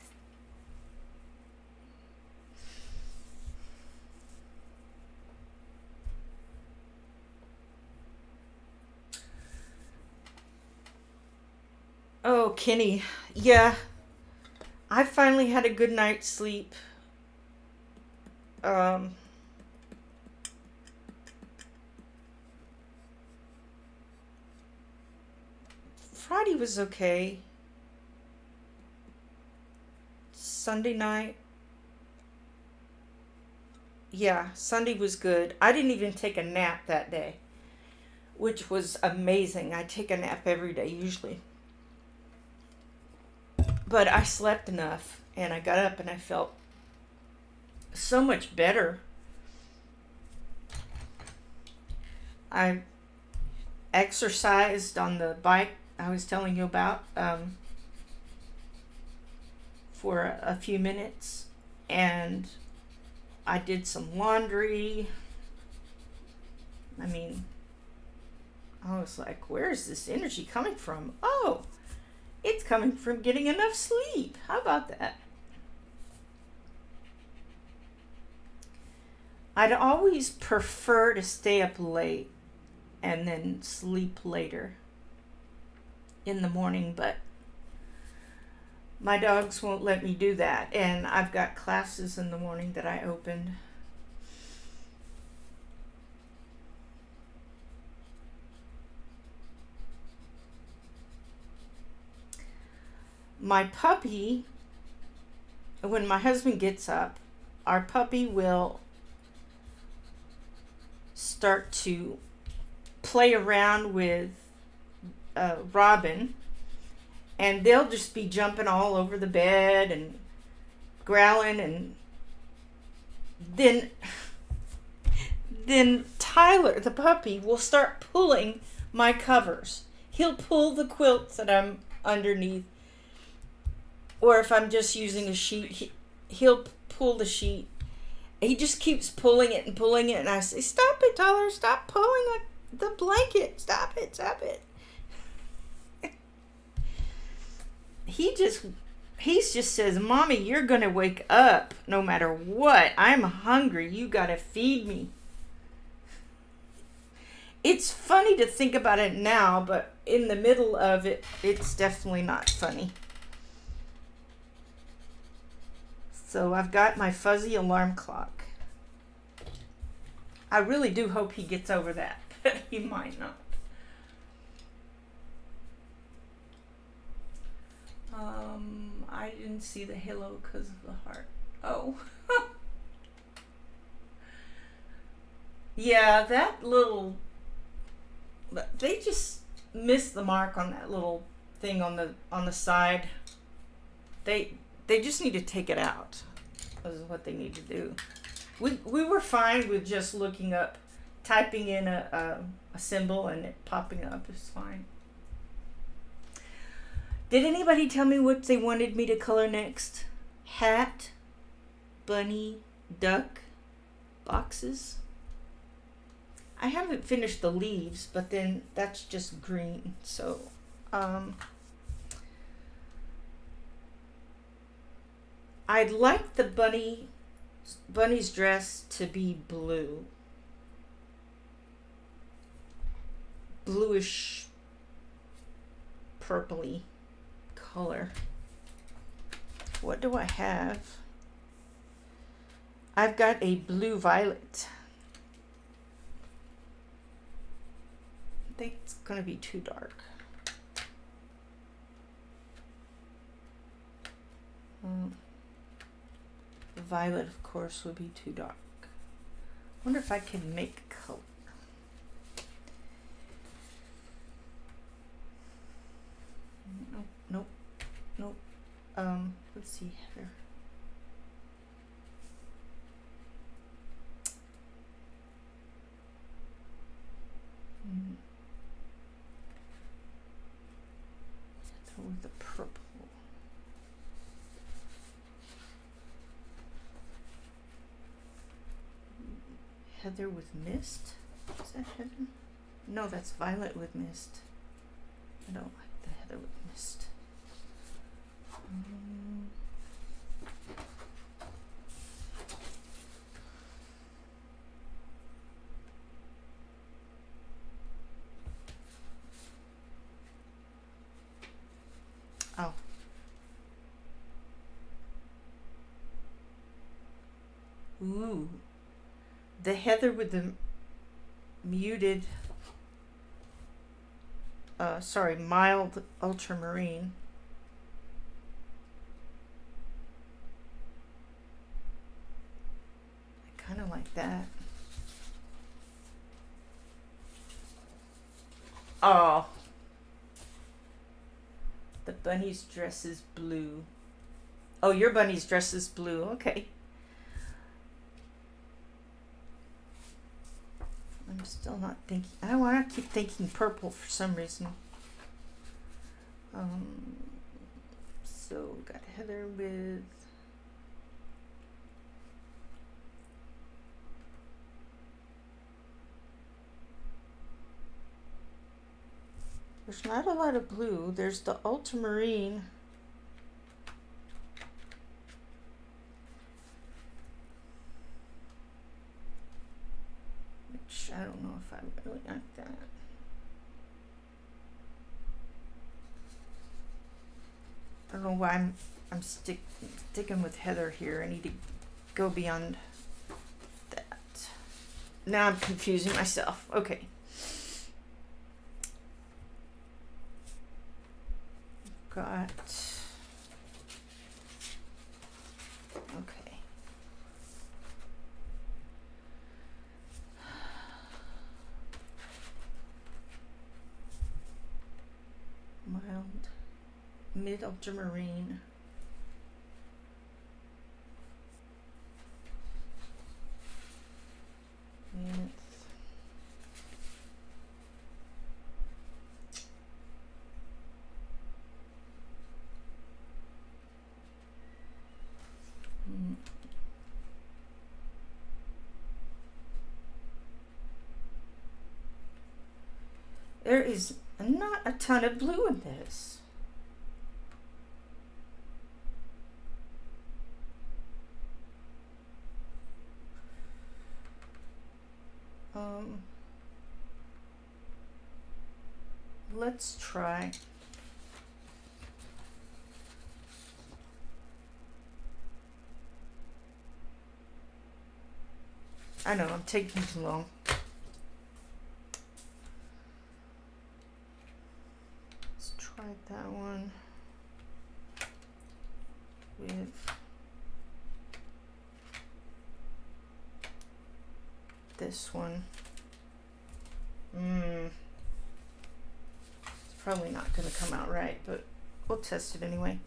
Oh, Kenny. Yeah. I finally had a good night's sleep. Friday was okay. Sunday night. Yeah, Sunday was good. I didn't even take a nap that day, which was amazing. I take a nap every day usually. But I slept enough and I got up and I felt so much better. I exercised on the bike I was telling you about for a few minutes, and I did some laundry. I mean, I was like, where is this energy coming from? Oh, it's coming from getting enough sleep. How about that? I'd always prefer to stay up late and then sleep later in the morning, but my dogs won't let me do that, and I've got classes in the morning that I opened. My puppy, when my husband gets up, our puppy will start to play around with Robin, and they'll just be jumping all over the bed and growling, and then Tyler, the puppy, will start pulling my covers. He'll pull the quilts that I'm underneath, or if I'm just using a sheet, he'll pull the sheet. He just keeps pulling it, and I say, stop it, Tyler, stop pulling the blanket, stop it. He just says, Mommy, you're going to wake up no matter what. I'm hungry. You got to feed me. It's funny to think about it now, but in the middle of it, it's definitely not funny. So I've got my fuzzy alarm clock. I really do hope he gets over that, but he might not. I didn't see the halo because of the heart. Oh. Yeah, that little... They just missed the mark on that little thing on the side. They just need to take it out. Is what they need to do. We were fine with just looking up, typing in a symbol and it popping up. It's fine. Did anybody tell me what they wanted me to color next? Hat, bunny, duck, boxes. I haven't finished the leaves, but then that's just green. So, I'd like the bunny's dress to be blue. Bluish, purpley color. What do I have? I've got a blue violet. I think it's going to be too dark. Violet, of course, would be too dark. Wonder if I can make color. Nope. Let's see here. With the purple. Heather with mist? Is that heather? No, that's violet with mist. I don't like the heather with mist. Oh. Ooh. The heather with the muted mild ultramarine. I kind of like that. Oh, the bunny's dress is blue. Oh, your bunny's dress is blue. Okay. I'm still not thinking. I want to keep thinking purple for some reason. So got Heather with there's not a lot of blue. There's the ultramarine. Which I don't know if I really like that. I don't know why I'm sticking with Heather here. I need to go beyond that. Now I'm confusing myself. Okay. Got okay. Mild mid ultramarine. There is not a ton of blue in this. Let's try. I know, I'm taking too long. Let's try that one with this one. It's probably not going to come out right, but we'll test it anyway.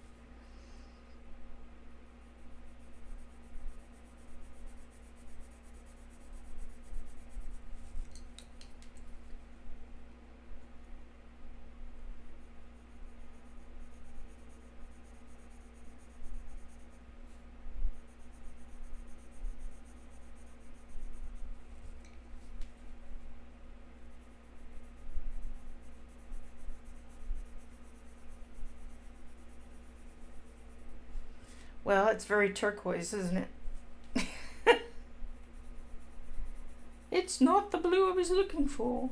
Well, it's very turquoise, isn't it? It's not the blue I was looking for.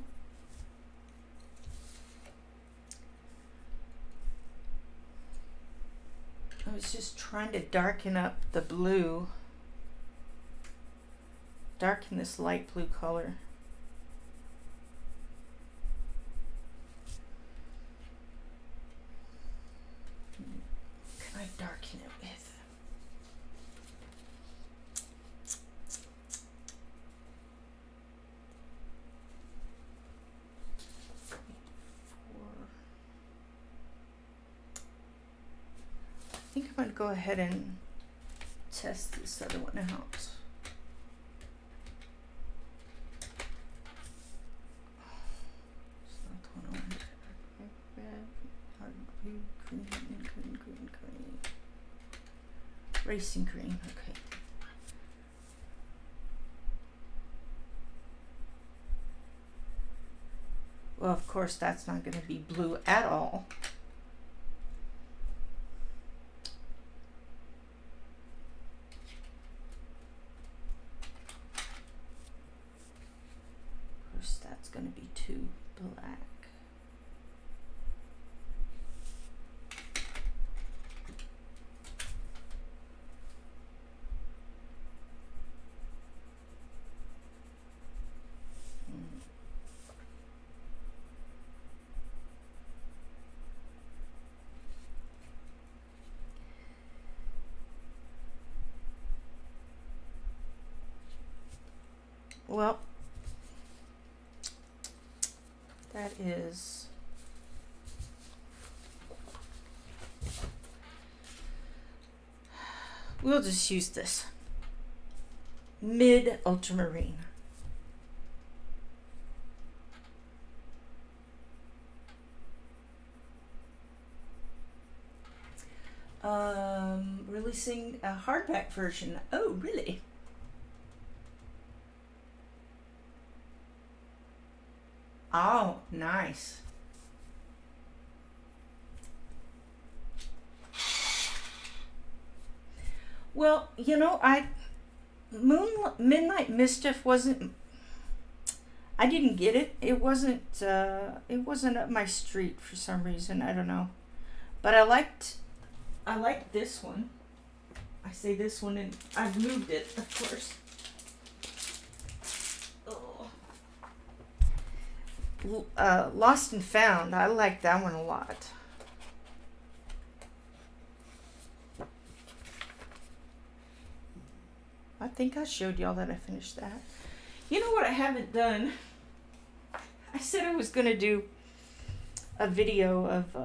I was just trying to darken up the blue. Darken this light blue color. Can I darken it with? I think I'm going to go ahead and test this other one out. It's not the one I wanted. Red, hard blue, green. Racing green, okay. Well, of course, that's not going to be blue at all. Going to be too black. Well, that is... We'll just use this. Mid Ultramarine. Releasing a hardback version. Oh, really? Oh, nice. Well, you know, Midnight Mischief wasn't. I didn't get it. It wasn't. It wasn't up my street for some reason. I don't know. But I liked this one. I say this one, and I've moved it, of course. Oh. Lost and Found. I like that one a lot. I think I showed y'all that I finished that. You know what I haven't done? I said I was going to do a video of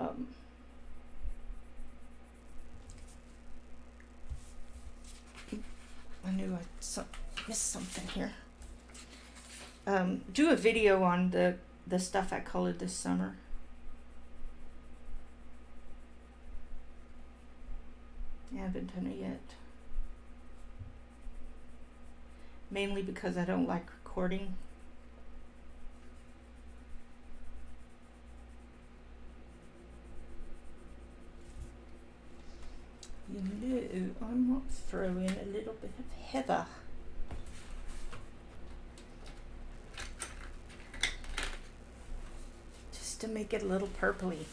I knew I missed something here. Do a video on the stuff I colored this summer. I haven't done it yet. Mainly because I don't like recording. You know, I might throw in a little bit of heather. Just to make it a little purpley.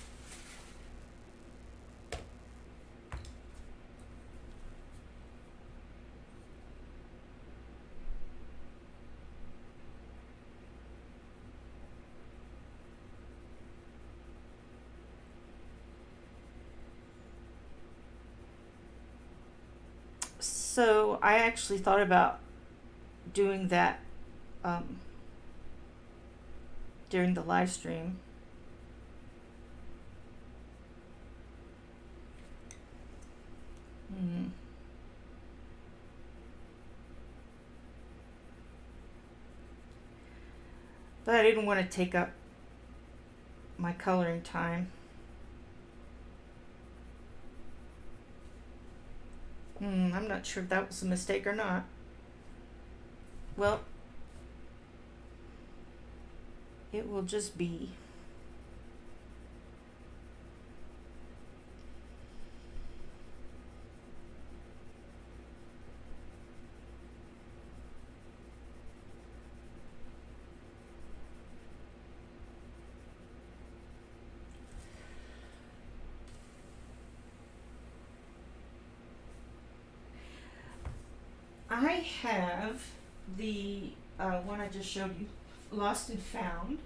So I actually thought about doing that during the live stream. But I didn't want to take up my coloring time. I'm not sure if that was a mistake or not. Well, it will just be. I have the one I just showed you, Lost and Found.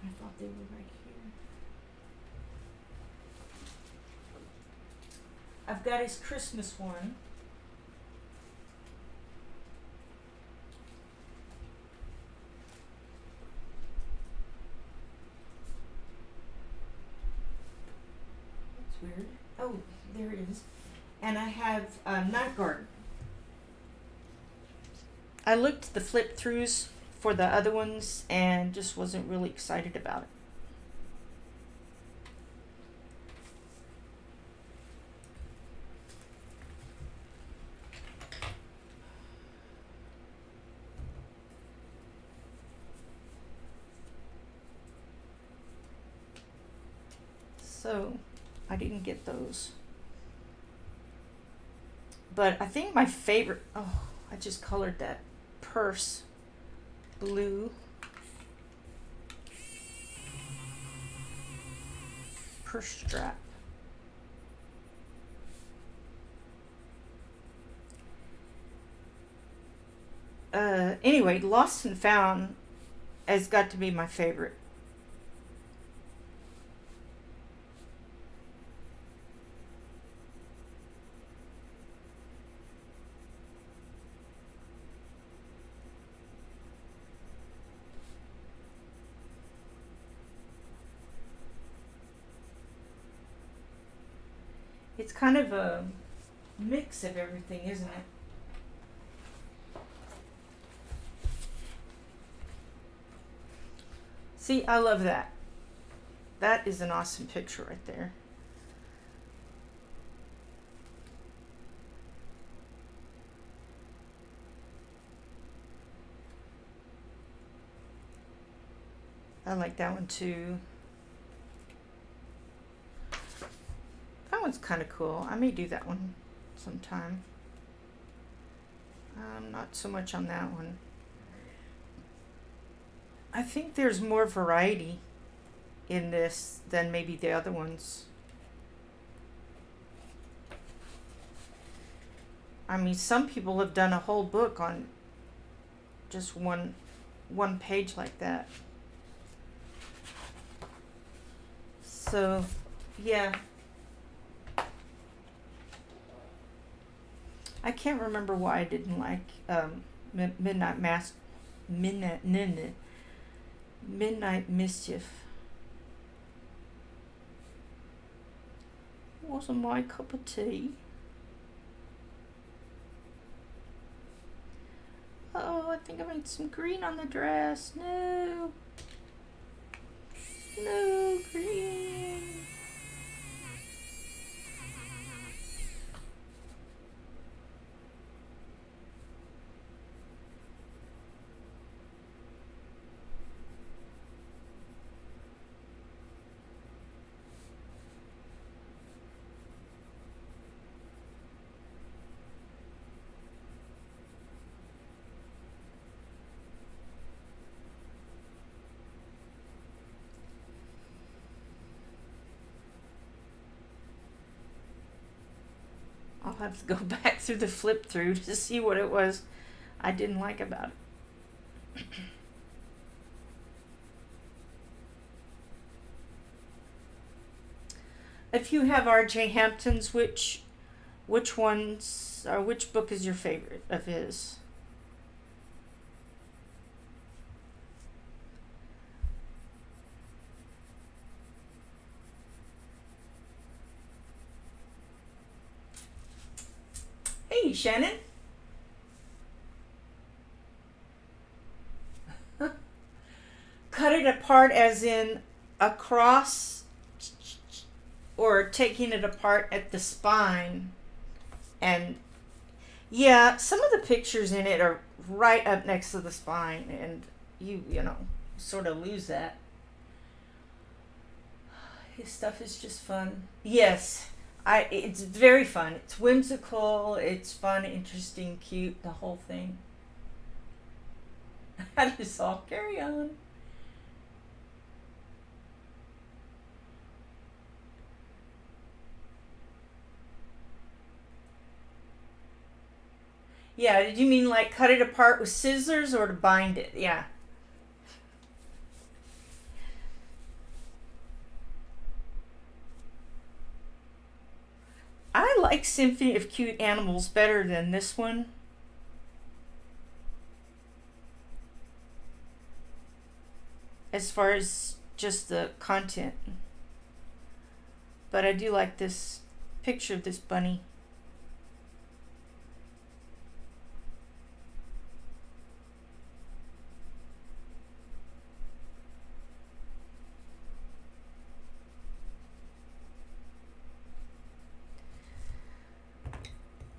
I thought they were right here. I've got his Christmas one. Weird. Oh, there it is. And I have Night Garden. I looked at the flip throughs for the other ones and just wasn't really excited about it. So I didn't get those. But I think my favorite, oh, I just colored that purse blue. Purse strap. Anyway, Lost and Found has got to be my favorite. It's kind of a mix of everything, isn't it? See, I love that. That is an awesome picture right there. I like that one too. That one's kind of cool. I may do that one sometime. Not so much on that one. I think there's more variety in this than maybe the other ones. I mean, some people have done a whole book on just one page like that. So, yeah. I can't remember why I didn't like Midnight Mischief. It wasn't my cup of tea. Oh, I think I made some green on the dress. No. No green. I'll have to go back through the flip through to see what it was I didn't like about it. If you have R.J. Hampton's, which ones or which book is your favorite of his? Hey, Shannon. Cut it apart as in across, or taking it apart at the spine. And yeah, some of the pictures in it are right up next to the spine, and you know, sort of lose that. His stuff is just fun. Yes. It's very fun. It's whimsical, it's fun, interesting, cute, the whole thing. I just saw carry on. Yeah, did you mean like cut it apart with scissors or to bind it? Yeah. I like Symphony of Cute Animals better than this one. As far as just the content. But I do like this picture of this bunny.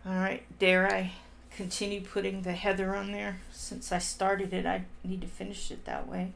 Alright, dare I continue putting the heather on there? Since I started it, I need to finish it that way.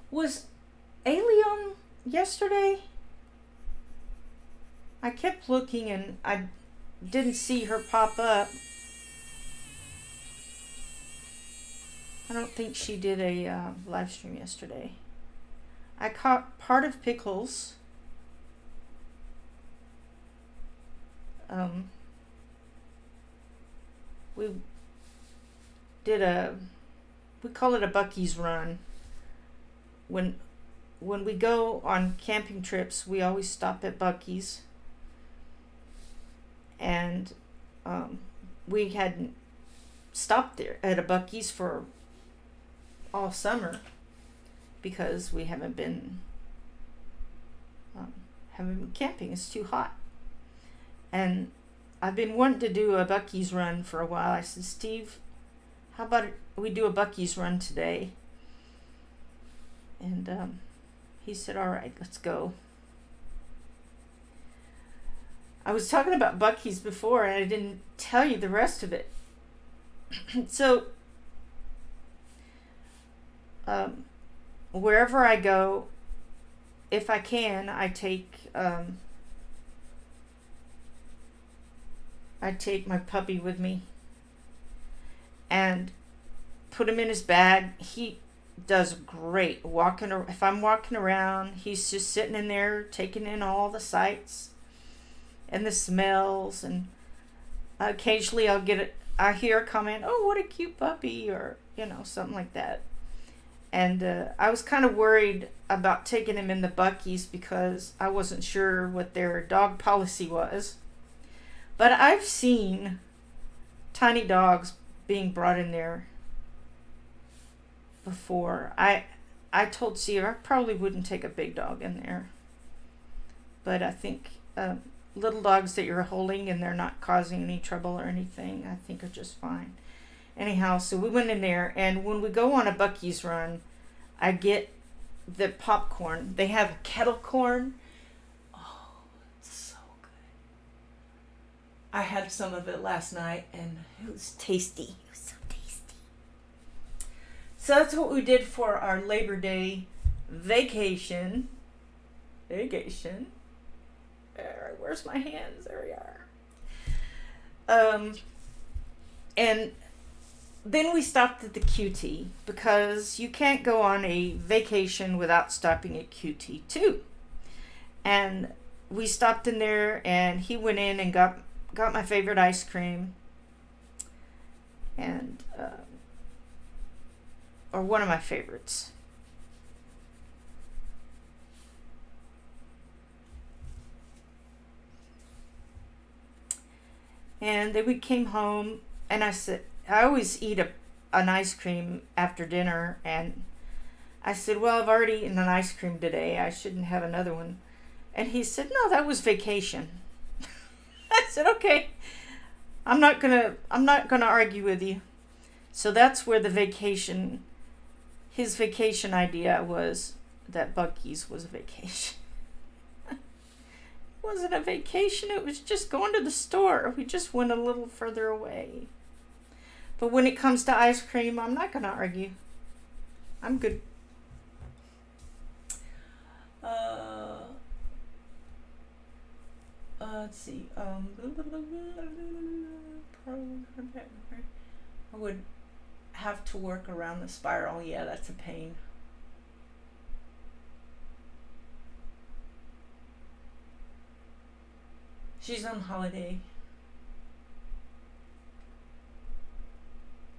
Was Alien yesterday? I kept looking and didn't see her pop up. I don't think she did a live stream yesterday. I caught part of Pickles. We did we call it a Bucky's run. When we go on camping trips, we always stop at Bucky's. And we hadn't stopped there at a Bucky's for all summer because we haven't been camping. It's too hot. And I've been wanting to do a Bucky's run for a while. I said, Steve, how about we do a Bucky's run today? And he said, all right, let's go. I was talking about Bucky's before and I didn't tell you the rest of it. So, wherever I go, if I can, I take my puppy with me and put him in his bag. He does great walking. If I'm walking around, he's just sitting in there taking in all the sights and the smells, and occasionally I hear a comment, oh, what a cute puppy, or something like that. And I was kind of worried about taking him in the Bucky's because I wasn't sure what their dog policy was. But I've seen tiny dogs being brought in there before. I told Steve I probably wouldn't take a big dog in there. But I think little dogs that you're holding and they're not causing any trouble or anything, I think are just fine. Anyhow, so we went in there, and when we go on a Bucky's run, I get the popcorn. They have kettle corn. Oh, it's so good. I had some of it last night, and it was tasty. It was so tasty. So that's what we did for our Labor Day vacation. Where's my hands? There we are. And then we stopped at the QT because you can't go on a vacation without stopping at QT too. And we stopped in there, and he went in and got my favorite ice cream, and or one of my favorites. And then we came home, and I said, I always eat an ice cream after dinner, and I said, well, I've already eaten an ice cream today. I shouldn't have another one. And he said, no, that was vacation. I said, okay, I'm not gonna argue with you. So that's where his vacation idea was that Bucky's was a vacation. It wasn't a vacation, it was just going to the store. We just went a little further away. But when it comes to ice cream, I'm not gonna argue. I'm good. Let's see. I would have to work around the spiral. Yeah, that's a pain. She's on holiday.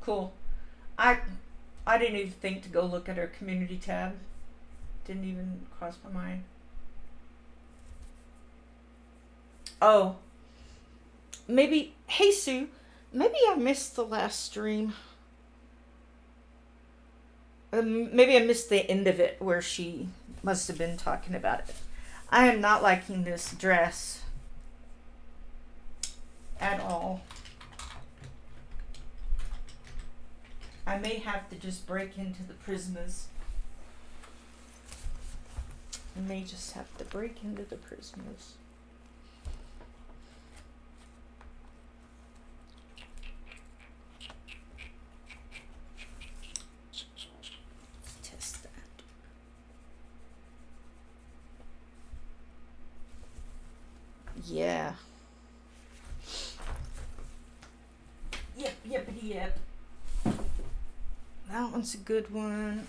Cool. I didn't even think to go look at her community tab. Didn't even cross my mind. Oh, maybe, hey Sue, maybe I missed the last stream. Maybe I missed the end of it where she must have been talking about it. I am not liking this dress at all. I may have to just break into the Prismas. I may just have to break into the Prismas. Let's test that. Yeah. Yippity yip. That one's a good one.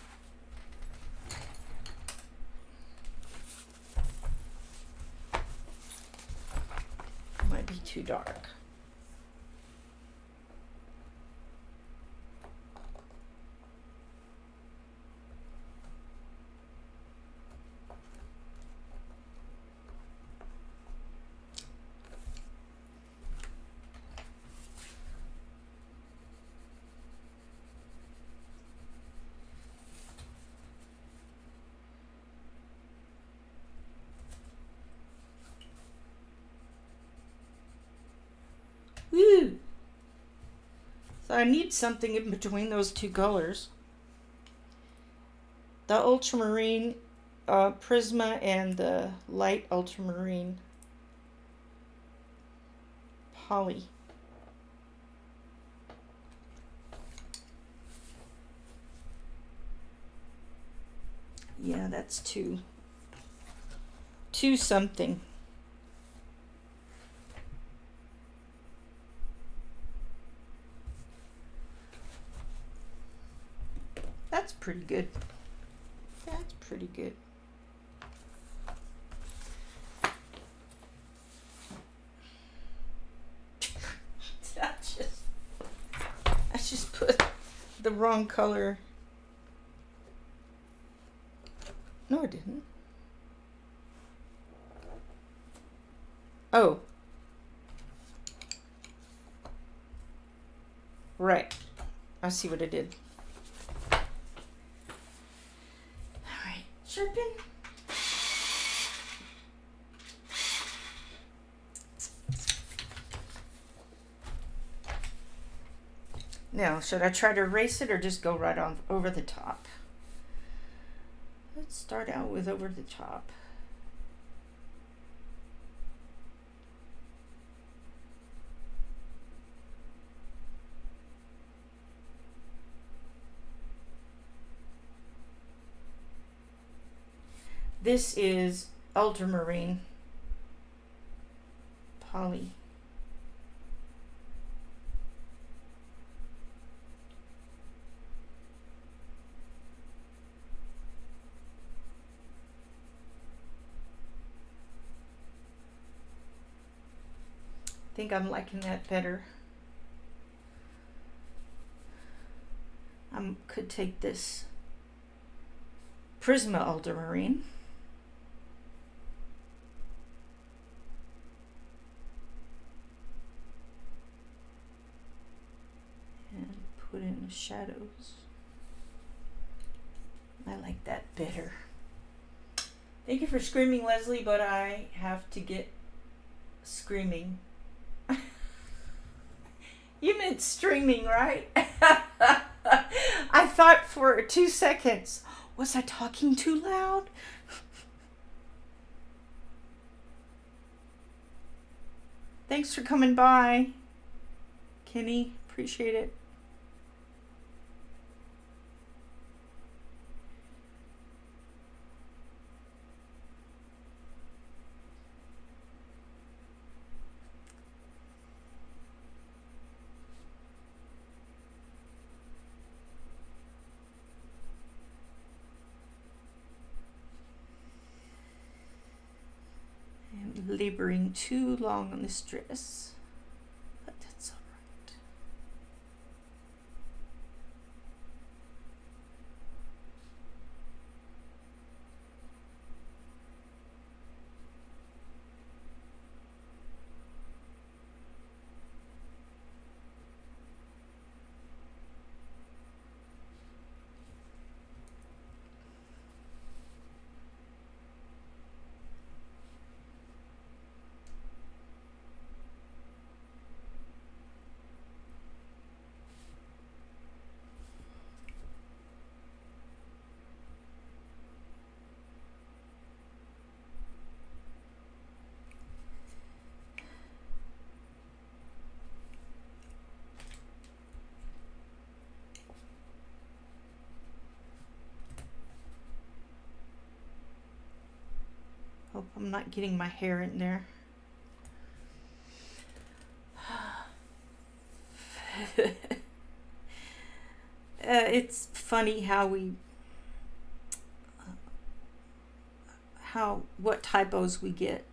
Might be too dark. Woo! So I need something in between those two colors. The ultramarine Prisma and the light ultramarine poly. Yeah, that's two something. That's pretty good. That's pretty good. I just put the wrong color. No, I didn't. Oh. Right. I see what I did. Alright, sharpen. Now, should I try to erase it or just go right on over the top? Let's start out with over the top. This is ultramarine poly. I think I'm liking that better. I could take this Prisma ultramarine and put in the shadows. I like that better. Thank you for screaming, Leslie, but I have to get screaming. You meant streaming, right? I thought for 2 seconds, was I talking too loud? Thanks for coming by, Kenny. Appreciate it. Laboring too long on this dress, but that's all right. Hope I'm not getting my hair in there. It's funny what typos we get.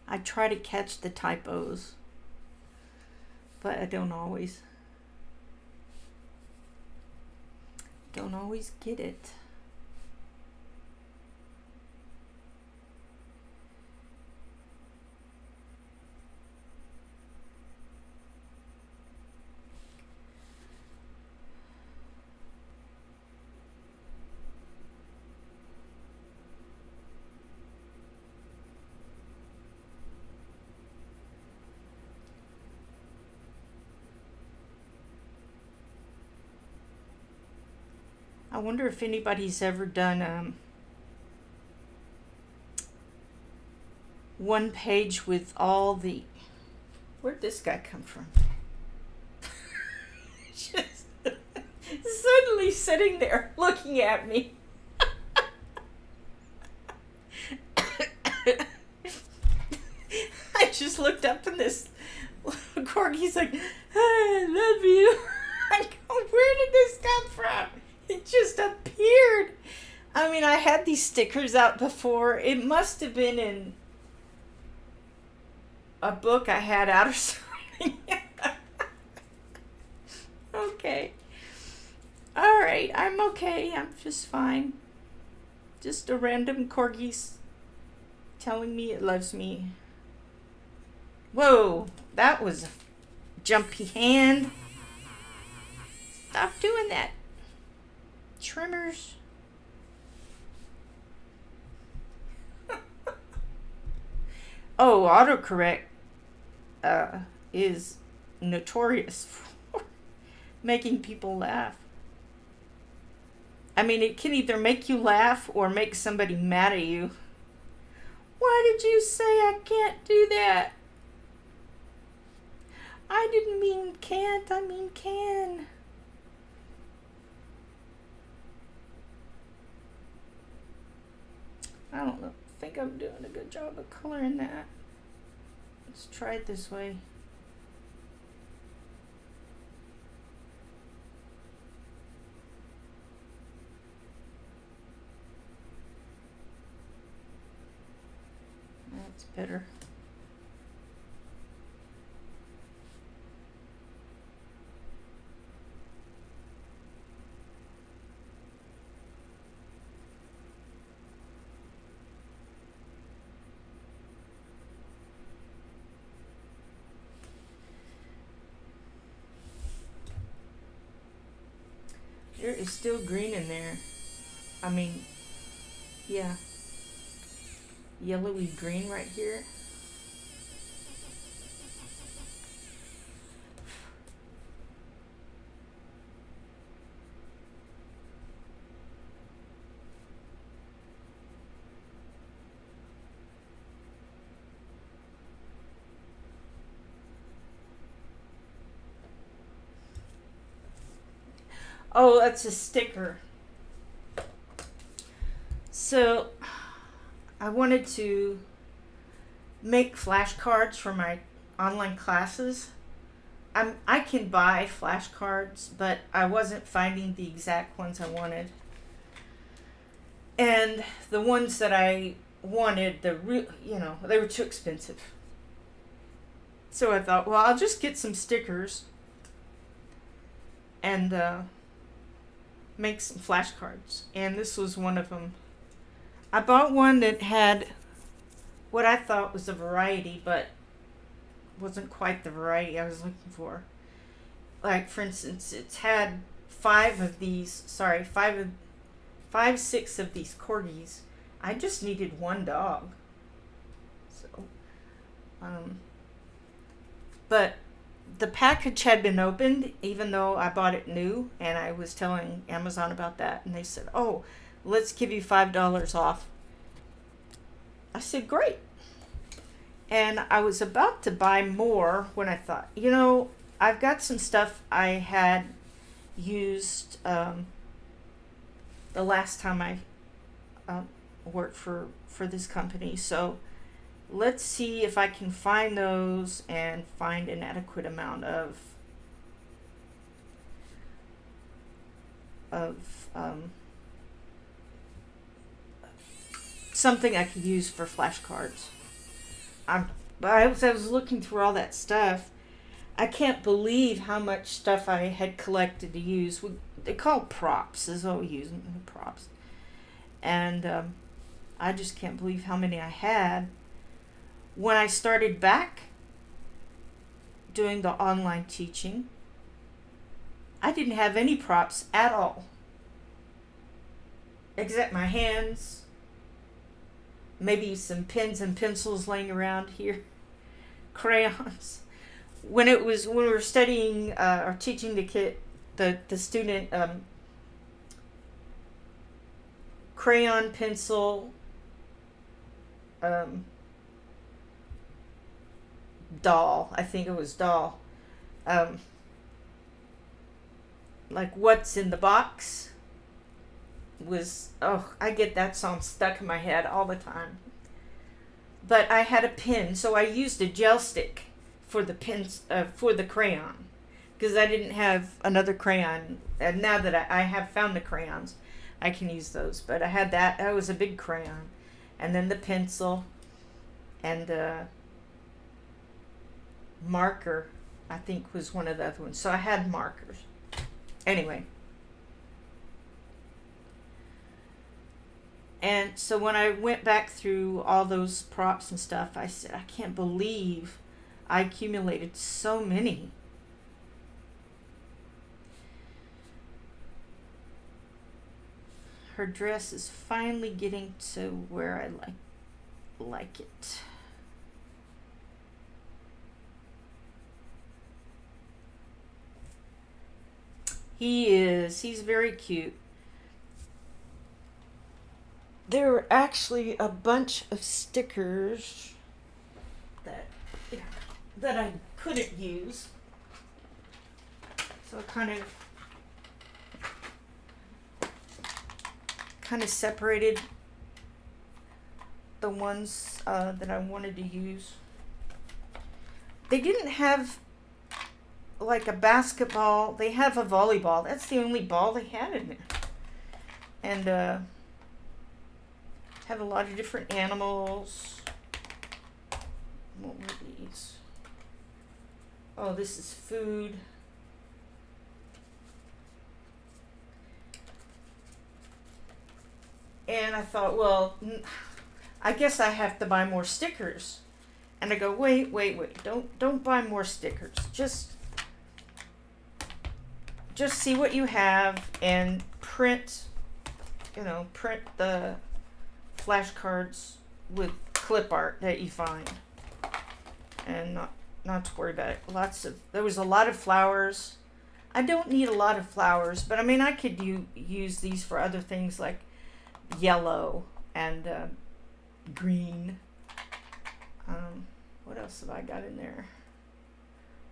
I try to catch the typos, but I don't always get it. I wonder if anybody's ever done one page with all the... Where'd this guy come from? Just suddenly sitting there looking at me. I just looked up and this corgi's like, I love you. I go, where did this come from? It just appeared. I mean, I had these stickers out before. It must have been in a book I had out or something. Okay. All right, I'm okay. I'm just fine. Just a random corgi telling me it loves me. Whoa, that was a jumpy hand. Stop doing that. Trimmers. Oh, autocorrect is notorious for making people laugh. I mean, it can either make you laugh or make somebody mad at you. Why did you say I can't do that? I didn't mean can't, I mean can. I don't know. I think I'm doing a good job of coloring that. Let's try it this way. That's better. There is still green in there. I mean, yeah. Yellowy green right here. Oh, that's a sticker. So, I wanted to make flashcards for my online classes. I can buy flashcards, but I wasn't finding the exact ones I wanted. And the ones that I wanted, they were too expensive. So I thought, well, I'll just get some stickers and make some flashcards. And this was one of them. I bought one that had what I thought was a variety, but wasn't quite the variety I was looking for. Like, for instance, it's had 6 of these corgis. I just needed one dog. So, but the package had been opened, even though I bought it new, and I was telling Amazon about that, and they said, oh, let's give you $5 off. I said, great. And I was about to buy more when I thought, I've got some stuff I had used the last time I worked for this company. So let's see if I can find those and find an adequate amount of something I could use for flashcards. But I was looking through all that stuff. I can't believe how much stuff I had collected to use. They call props, is what we use them, props. And I just can't believe how many I had. When I started back doing the online teaching, I didn't have any props at all. Except my hands, maybe some pens and pencils laying around here, crayons. When we were studying or teaching the student crayon, pencil, doll. I think it was doll. Like what's in the box was, I get that song stuck in my head all the time. But I had a pen, so I used a gel stick for the pens, for the crayon, because I didn't have another crayon. And now that I have found the crayons, I can use those. But I had that was a big crayon. And then the pencil and marker, I think, was one of the other ones. So I had markers. Anyway. And so when I went back through all those props and stuff, I said, I can't believe I accumulated so many. Her dress is finally getting to where I like it. He's very cute. There were actually a bunch of stickers that I couldn't use. So I kind of separated the ones that I wanted to use. They didn't have like a basketball. They have a volleyball. That's the only ball they had in there. And have a lot of different animals. What were these? Oh, this is food. And I thought, well, I guess I have to buy more stickers. And I go, wait, don't buy more stickers. Just see what you have and print the flashcards with clip art that you find. And not to worry about it. There was a lot of flowers. I don't need a lot of flowers, but I mean, I could use these for other things like yellow and green. What else have I got in there?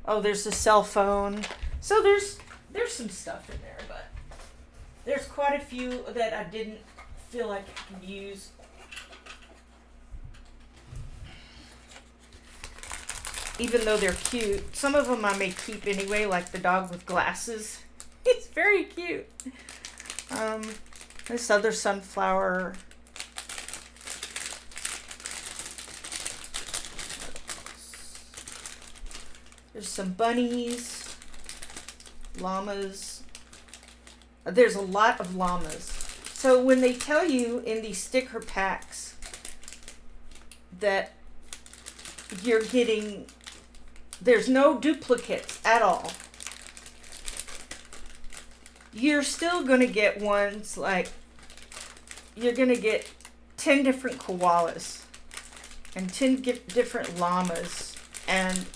Oh, there's a cell phone. So there's some stuff in there, but there's quite a few that I didn't feel like I could use. Even though they're cute. Some of them I may keep anyway, like the dog with glasses. It's very cute. This other sunflower. There's some bunnies, llamas. There's a lot of llamas. So when they tell you in these sticker packs that you're getting, there's no duplicates at all, you're still going to get ones like, you're going to get 10 different koalas and 10 different llamas, and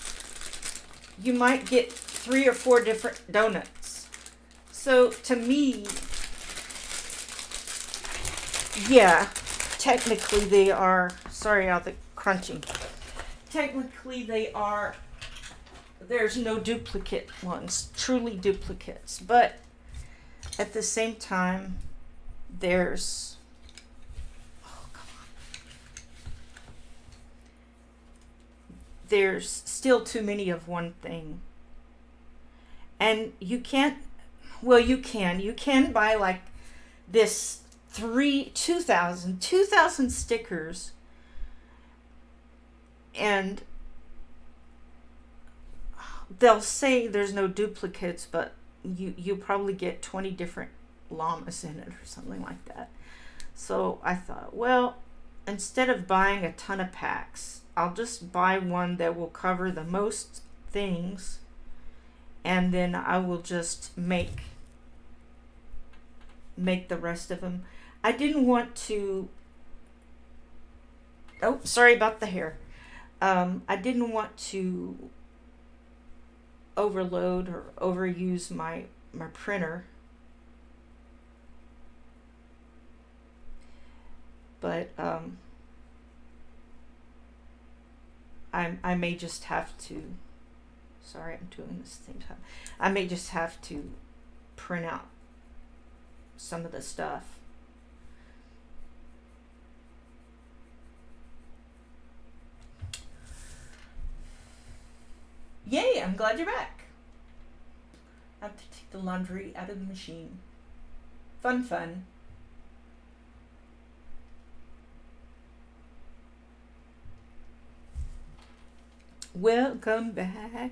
you might get 3 or 4 different donuts. So to me, yeah, technically they are, sorry about the crunching. Technically they are, there's no duplicate ones, truly duplicates. But at the same time, there's, oh, come on. There's still too many of one thing. And you can't, well, you can buy like this 2,000 stickers, and they'll say there's no duplicates, but you probably get 20 different llamas in it or something like that. So I thought, well, instead of buying a ton of packs, I'll just buy one that will cover the most things, and then I will just make the rest of them. I didn't want to, oh, sorry about the hair. I didn't want to overload or overuse my printer, but I may just have to, sorry, I'm doing this at the same time. I may just have to print out some of the stuff. Yay, I'm glad you're back. I have to take the laundry out of the machine. Fun. Welcome back.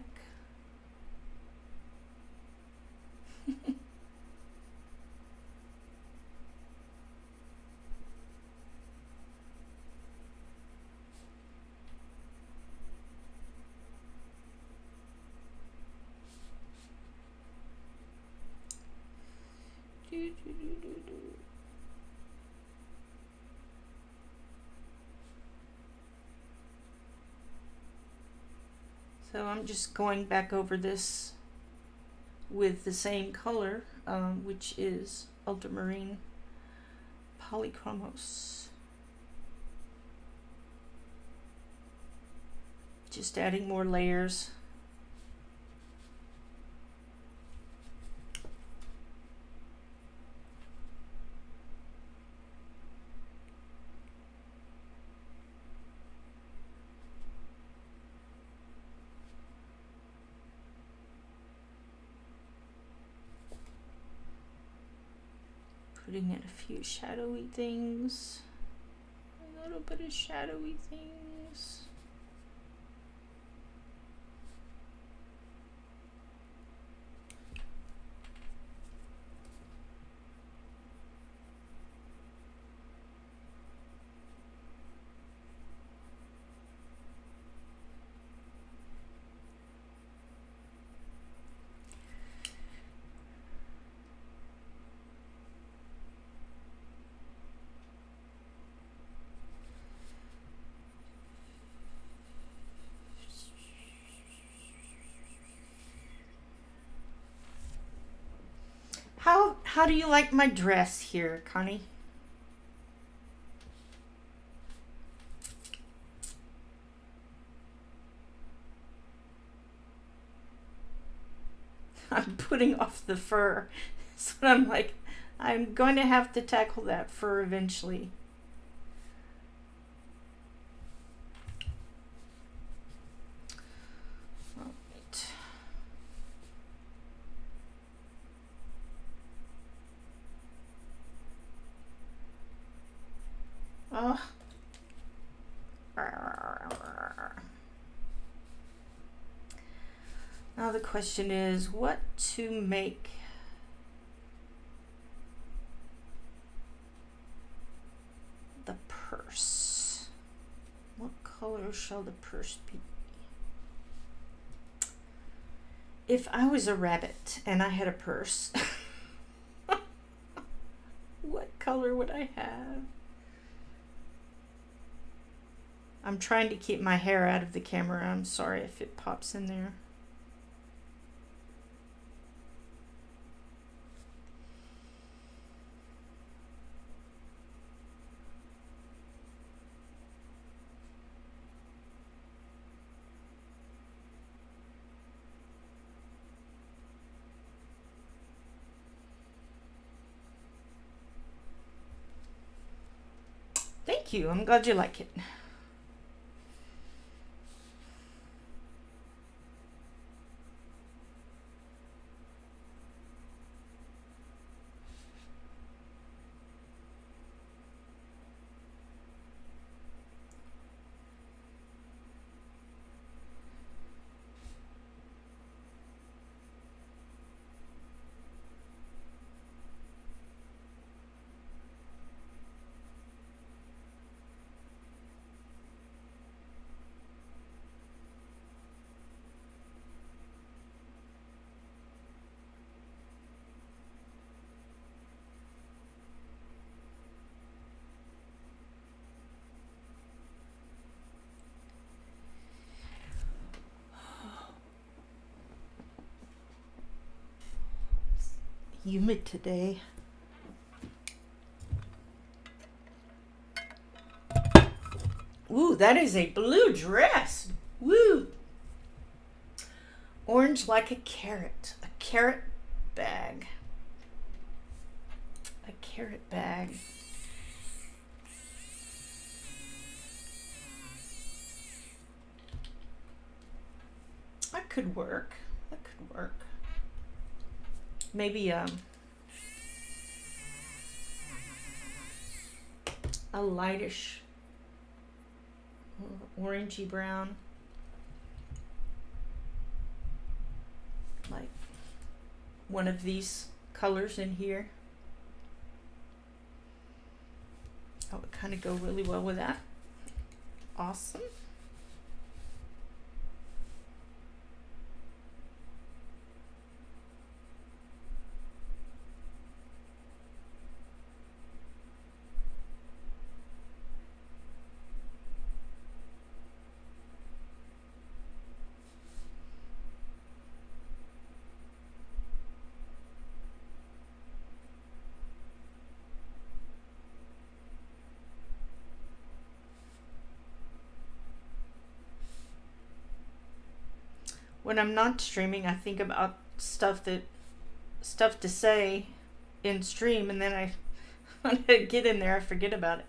So I'm just going back over this with the same color, which is ultramarine polychromos. Just adding more layers. Putting in a few shadowy things, a little bit of shadowy things. How do you like my dress here, Connie? I'm putting off the fur. So I'm like, I'm going to have to tackle that fur eventually. Oh. Now the question is what to make the purse. What color shall the purse be? If I was a rabbit and I had a purse, what color would I have? I'm trying to keep my hair out of the camera. I'm sorry if it pops in there. Thank you. I'm glad you like it. Humid today. Ooh, that is a blue dress. Woo! Orange like a carrot. A carrot bag. A carrot bag. That could work. That could work. Maybe a lightish orangey brown, like one of these colors in here. That would kind of go really well with that. Awesome. When I'm not streaming, I think about stuff to say in stream, and then I when I get in there, I forget about it.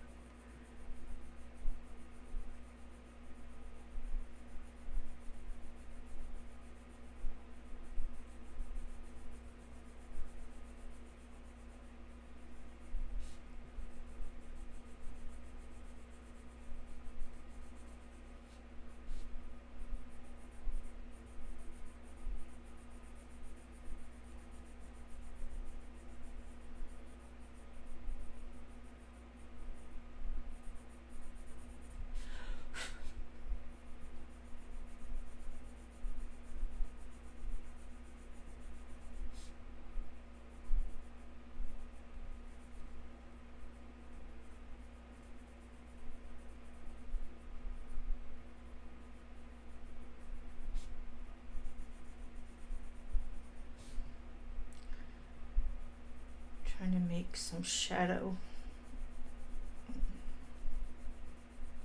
Trying to make some shadow,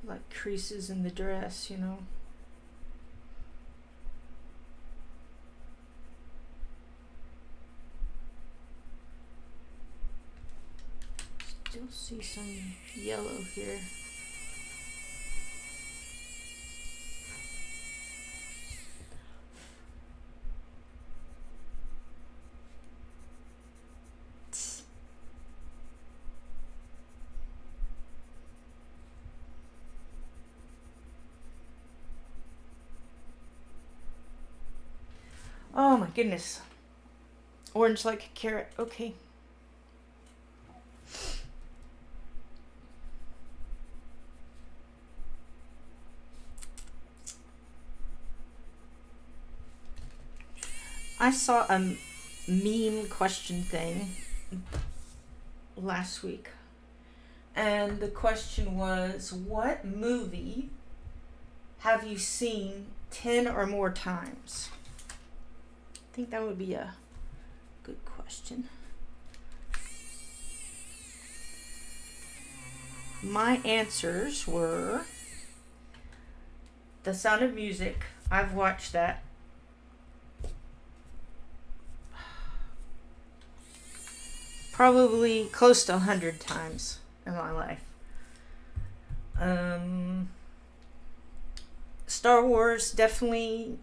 like creases in the dress, you know. Still see some yellow here. Oh my goodness. Orange like a carrot. Okay. I saw a meme question thing last week. And the question was, what movie have you seen 10 or more times? I think that would be a good question. My answers were The Sound of Music. I've watched that probably close to 100 times in my life. Star Wars, definitely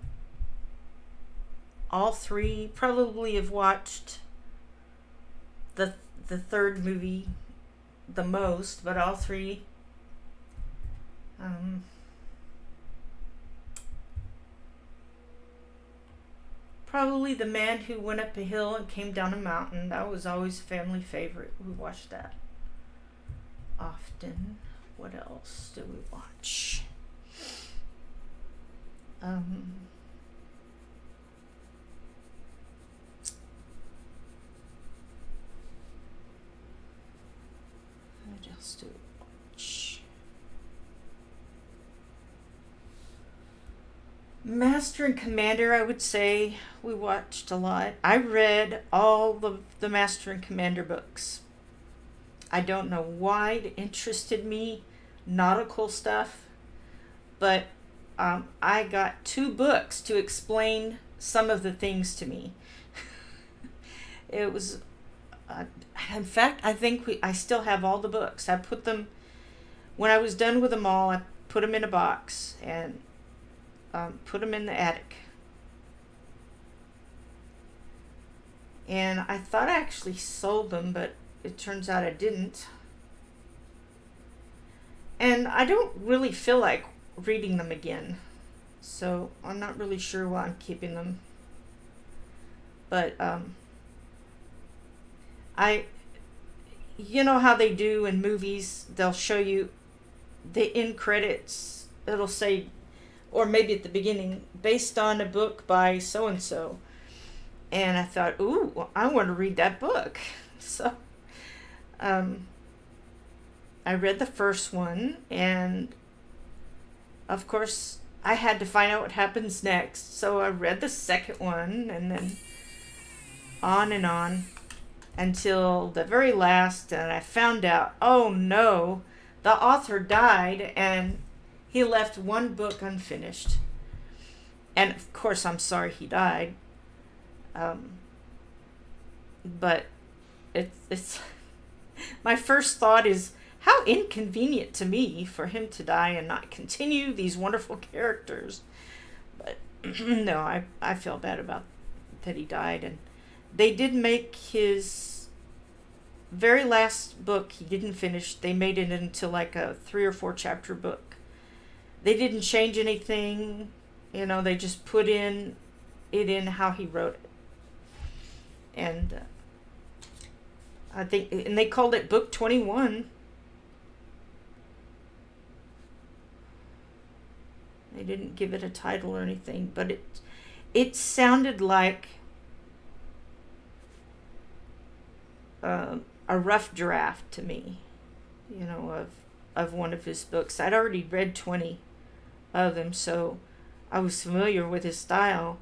all three. Probably have watched the third movie the most, but all three. Probably The Man Who Went Up a Hill and Came Down a Mountain. That was always a family favorite. We watched that often. What else do we watch? What else do we watch? Master and Commander, I would say we watched a lot. I read all the Master and Commander books. I don't know why it interested me, nautical stuff, but I got 2 books to explain some of the things to me. It was, in fact, I think I still have all the books. I put them, when I was done with them all, I put them in a box and put them in the attic. And I thought I actually sold them, but it turns out I didn't. And I don't really feel like reading them again. So I'm not really sure why I'm keeping them. But you know how they do in movies, they'll show you the end credits, it'll say, or maybe at the beginning, based on a book by so and so. And I thought, ooh, I want to read that book. So I read the first one, and of course I had to find out what happens next. So I read the second one, and then on until the very last, and I found out, oh no, the author died and he left one book unfinished. And of course I'm sorry he died. But it's my first thought is, how inconvenient to me for him to die and not continue these wonderful characters. But no, I feel bad about that he died. And they did make his very last book, he didn't finish. They made it into like a 3 or 4 chapter book. They didn't change anything. You know, they just put it in how he wrote it. And I think, and they called it Book 21. They didn't give it a title or anything, but it sounded like a rough draft to me, you know, of one of his books. I'd already read 20 of them, so I was familiar with his style,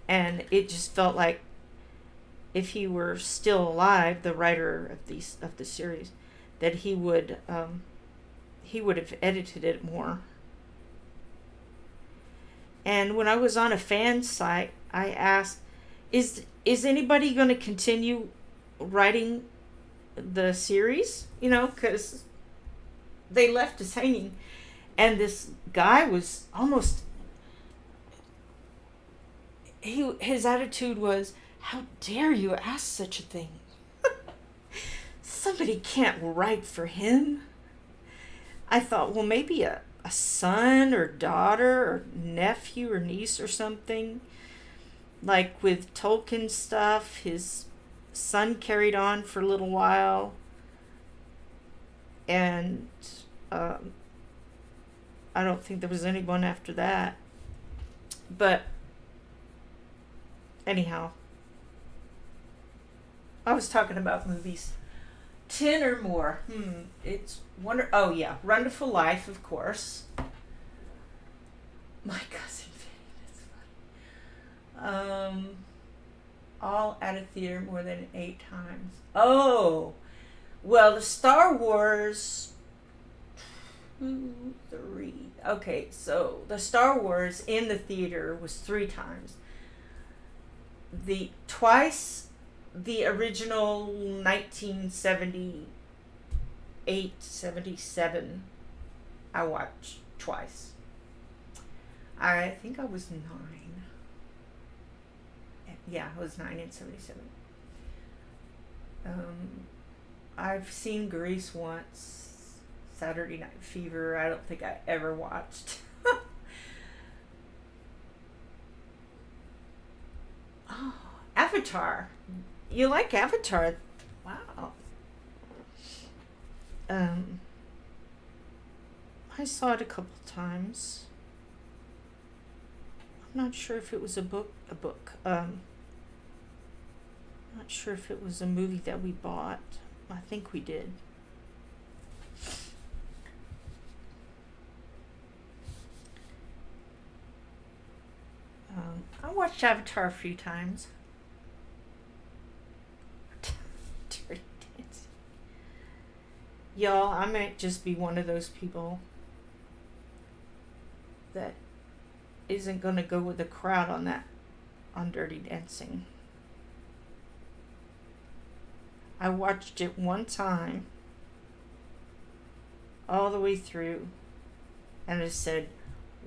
and it just felt like if he were still alive, the writer of the series, that he would have edited it more. And when I was on a fan site, I asked, is anybody going to continue writing the series? You know, because they left us hanging. And this guy was almost, his attitude was, how dare you ask such a thing? Somebody can't write for him. I thought, well, maybe a son or daughter or nephew or niece or something. Like with Tolkien stuff, his son carried on for a little while, and I don't think there was anyone after that. But anyhow, I was talking about movies. 10 or more. It's Wonderful Life, of course. My cousin Vinny, that's funny. All at a theater more than 8 times. Oh, well, the Star Wars 2, 3. Okay, so the Star Wars in the theater was 3 times. The original 1978, 77 I watched twice. I think I was 9. Yeah, I was 9 in 77. I've seen Grease once. Saturday Night Fever, I don't think I ever watched. Oh, Avatar. You like Avatar? Wow. I saw it a couple times. I'm not sure if it was a book. Not sure if it was a movie that we bought. I think we did. I watched Avatar a few times. Dirty Dancing. Y'all, I might just be one of those people that isn't gonna go with the crowd on Dirty Dancing. I watched it one time, all the way through, and I said,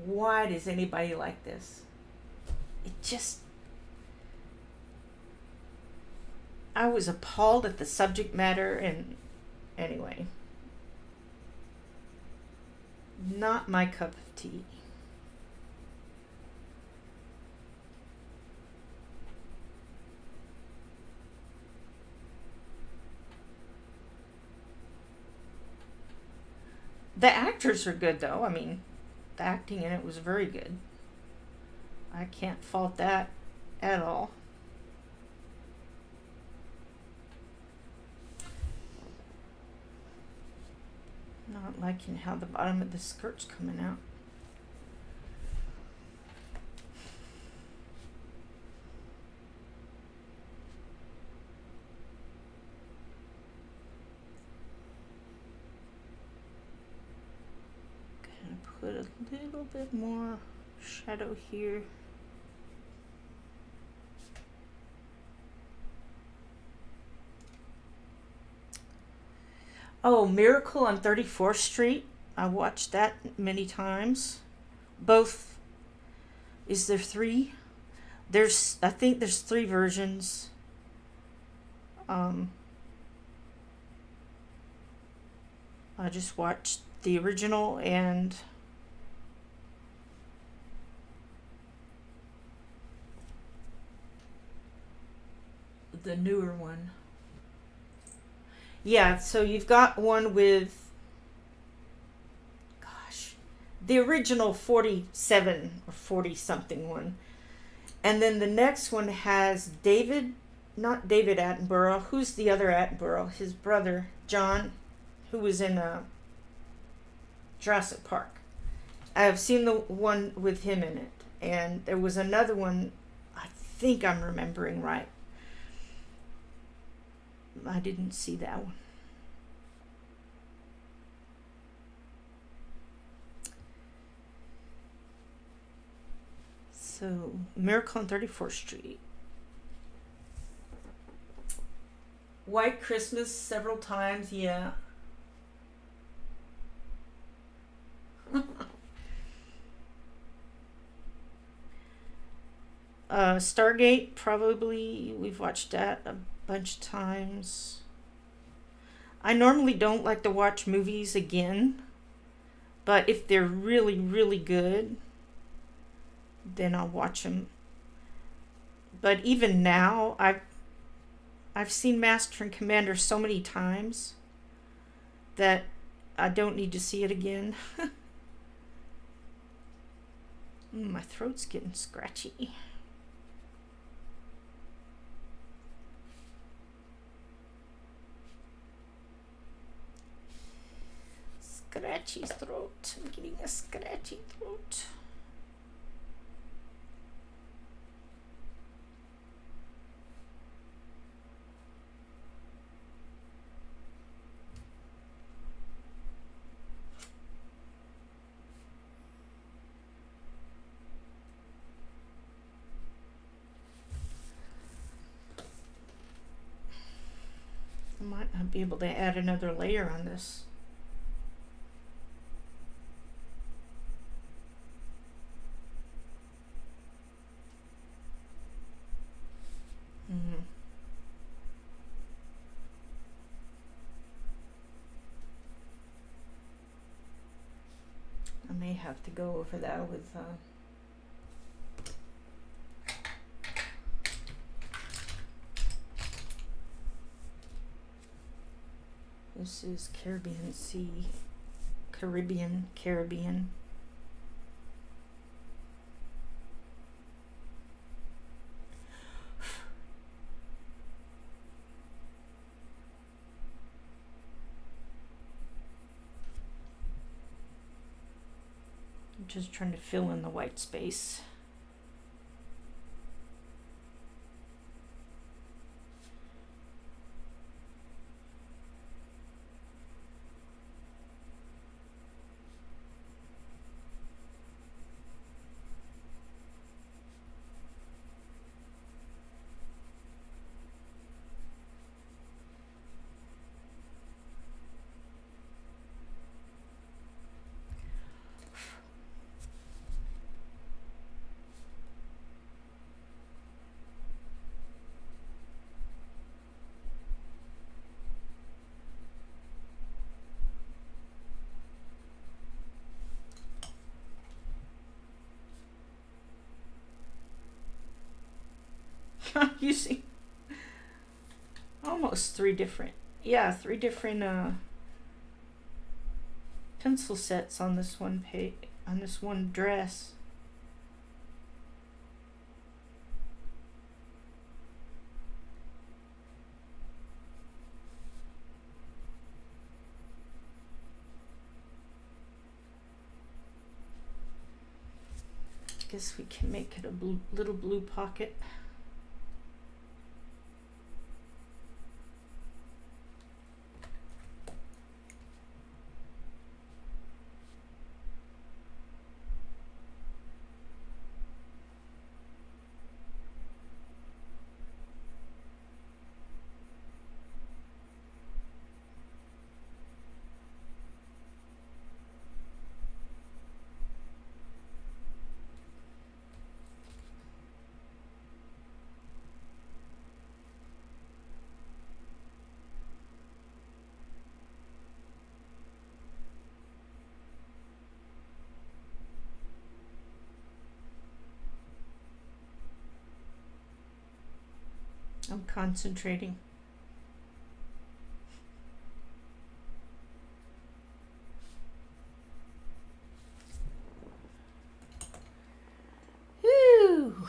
why does anybody like this? It just... I was appalled at the subject matter, and anyway, not my cup of tea. The actors are good, though. I mean, the acting in it was very good. I can't fault that at all. Not liking how the bottom of the skirt's coming out. Put a little bit more shadow here. Oh, Miracle on 34th Street. I watched that many times. Both. Is there 3? I think there's 3 versions. I just watched the original and the newer one. Yeah, so you've got one with, the original 47 or 40 something one. And then the next one has not David Attenborough. Who's the other Attenborough? His brother, John, who was in Jurassic Park. I have seen the one with him in it. And there was another one, I think I'm remembering right. I didn't see that one. So, Miracle on 34th Street. White Christmas several times, yeah. Stargate, probably. We've watched that a bunch of times. I normally don't like to watch movies again, but if they're really, really good, then I'll watch them. But even now, I've seen Master and Commander so many times that I don't need to see it again. My throat's getting scratchy. Scratchy throat. I'm getting a scratchy throat. I might not be able to add another layer on this. have to go over that with this is Caribbean Sea. Caribbean. I'm just trying to fill in the white space. I'm using almost three different pencil sets on this one page, on this one dress. Guess we can make it a little blue pocket. I'm concentrating. Whew.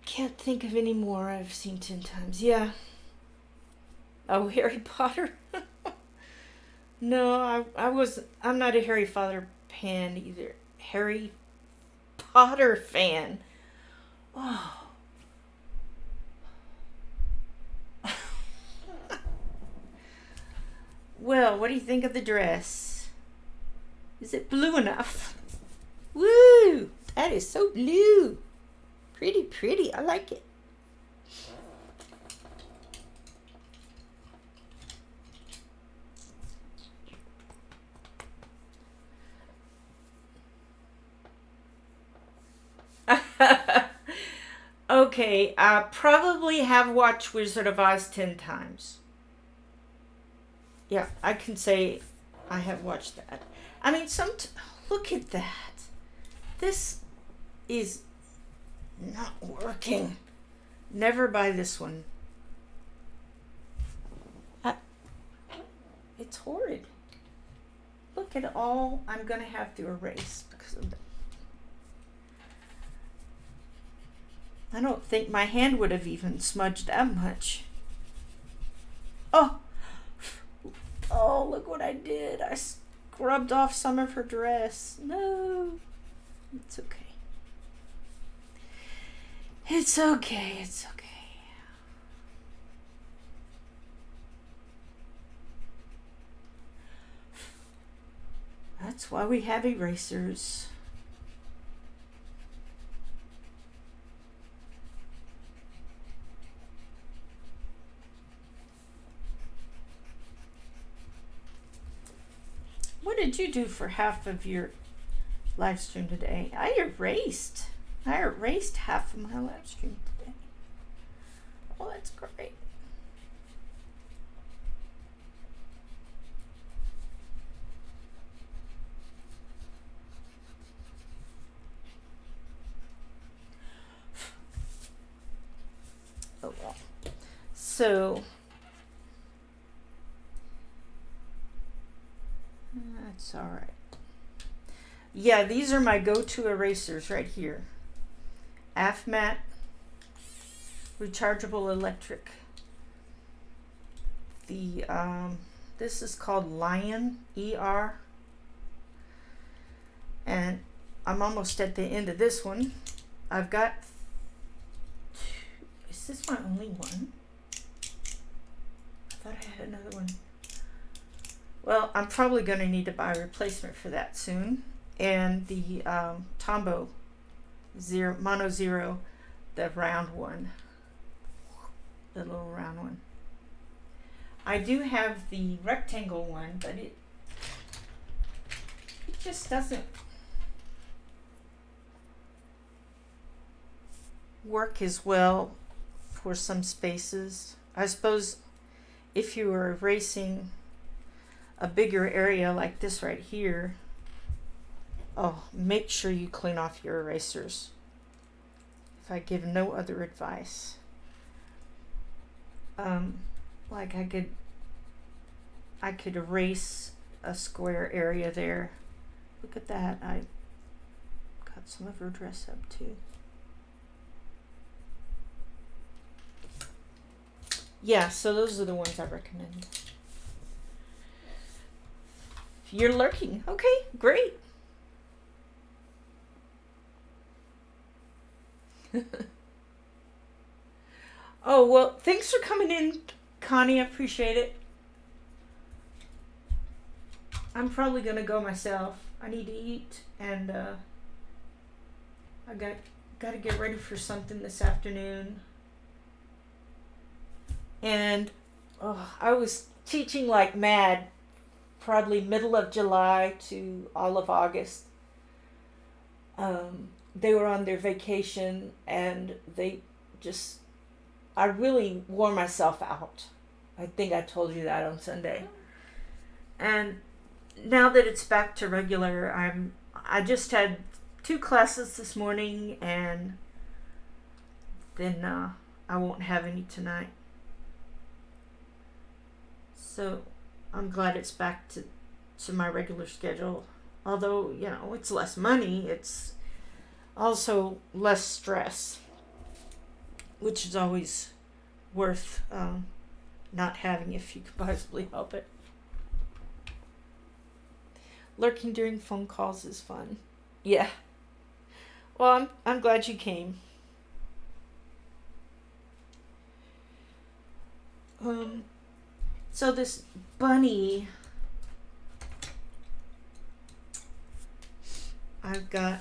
Can't think of any more I've seen 10 times. Yeah. Oh, Harry Potter? No, I'm not a Harry Potter fan either. Harry Potter fan. Oh. Well, what do you think of the dress? Is it blue enough? Woo! That is so blue. Pretty, pretty. I like it. Okay, I probably have watched Wizard of Oz 10 times. Yeah, I can say I have watched that. I mean, look at that. This is not working. Never buy this one. It's horrid. Look at all I'm going to have to erase because of that. I don't think my hand would have even smudged that much. Oh, look what I did. I scrubbed off some of her dress. No, it's okay. It's okay, it's okay. That's why we have erasers. What did you do for half of your live stream today? I erased half of my live stream today. Well, that's great. So that's all right. Yeah, these are my go-to erasers right here. AFMAT rechargeable electric. The this is called Lion, ER, and I'm almost at the end of this one. I've got is this my only one? I thought I had another one. Well, I'm probably going to need to buy a replacement for that soon. And the Tombow Mono Zero, the round one, the little round one. I do have the rectangle one, but it just doesn't work as well for some spaces. I suppose if you were erasing a bigger area like this right here, make sure you clean off your erasers. If I give no other advice. Like I could erase a square area there. Look at that. I got some of her dress up too. Yeah, so those are the ones I recommend. You're lurking. Okay, great. Oh, well, thanks for coming in, Connie. I appreciate it. I'm probably going to go myself. I need to eat, and I got to get ready for something this afternoon. And I was teaching like mad, probably middle of July to all of August. They were on their vacation, and I really wore myself out. I think I told you that on Sunday. And now that it's back to regular, I just had 2 classes this morning, and then I won't have any tonight. So I'm glad it's back to my regular schedule. Although, it's less money, it's also less stress, which is always worth not having if you can possibly help it. Lurking during phone calls is fun. Yeah. Well, I'm glad you came. So this bunny, I've got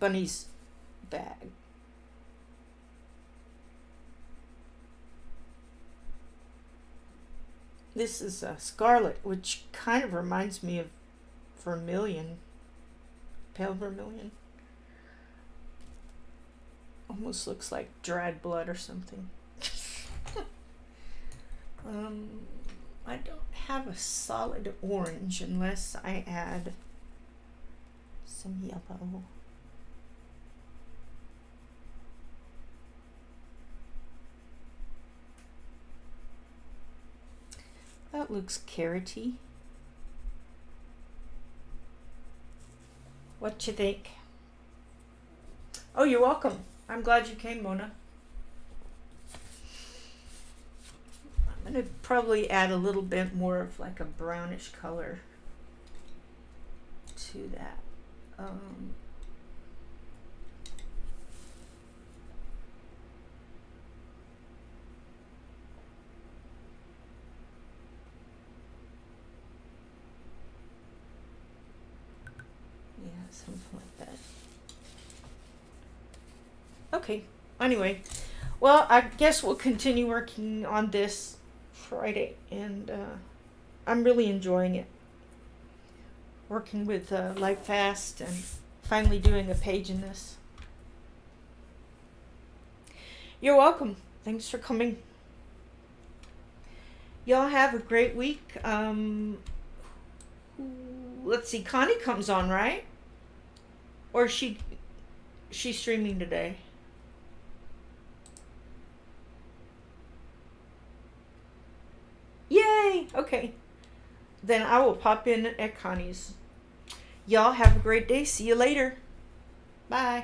bunny's bag. This is scarlet, which kind of reminds me of vermilion, pale vermilion. Almost looks like dried blood or something. I don't have a solid orange unless I add some yellow. That looks carroty. What you think? Oh, you're welcome. I'm glad you came, Mona. I'm going to probably add a little bit more of like a brownish color to that. Yeah, something like that. Okay, anyway, well, I guess we'll continue working on this Friday, and I'm really enjoying it. Working with Lightfast and finally doing a page in this. You're welcome. Thanks for coming. Y'all have a great week. Let's see, Connie comes on, right? Or she's streaming today? then I will pop in at Connie's. Y'all have a great day. See you later. Bye.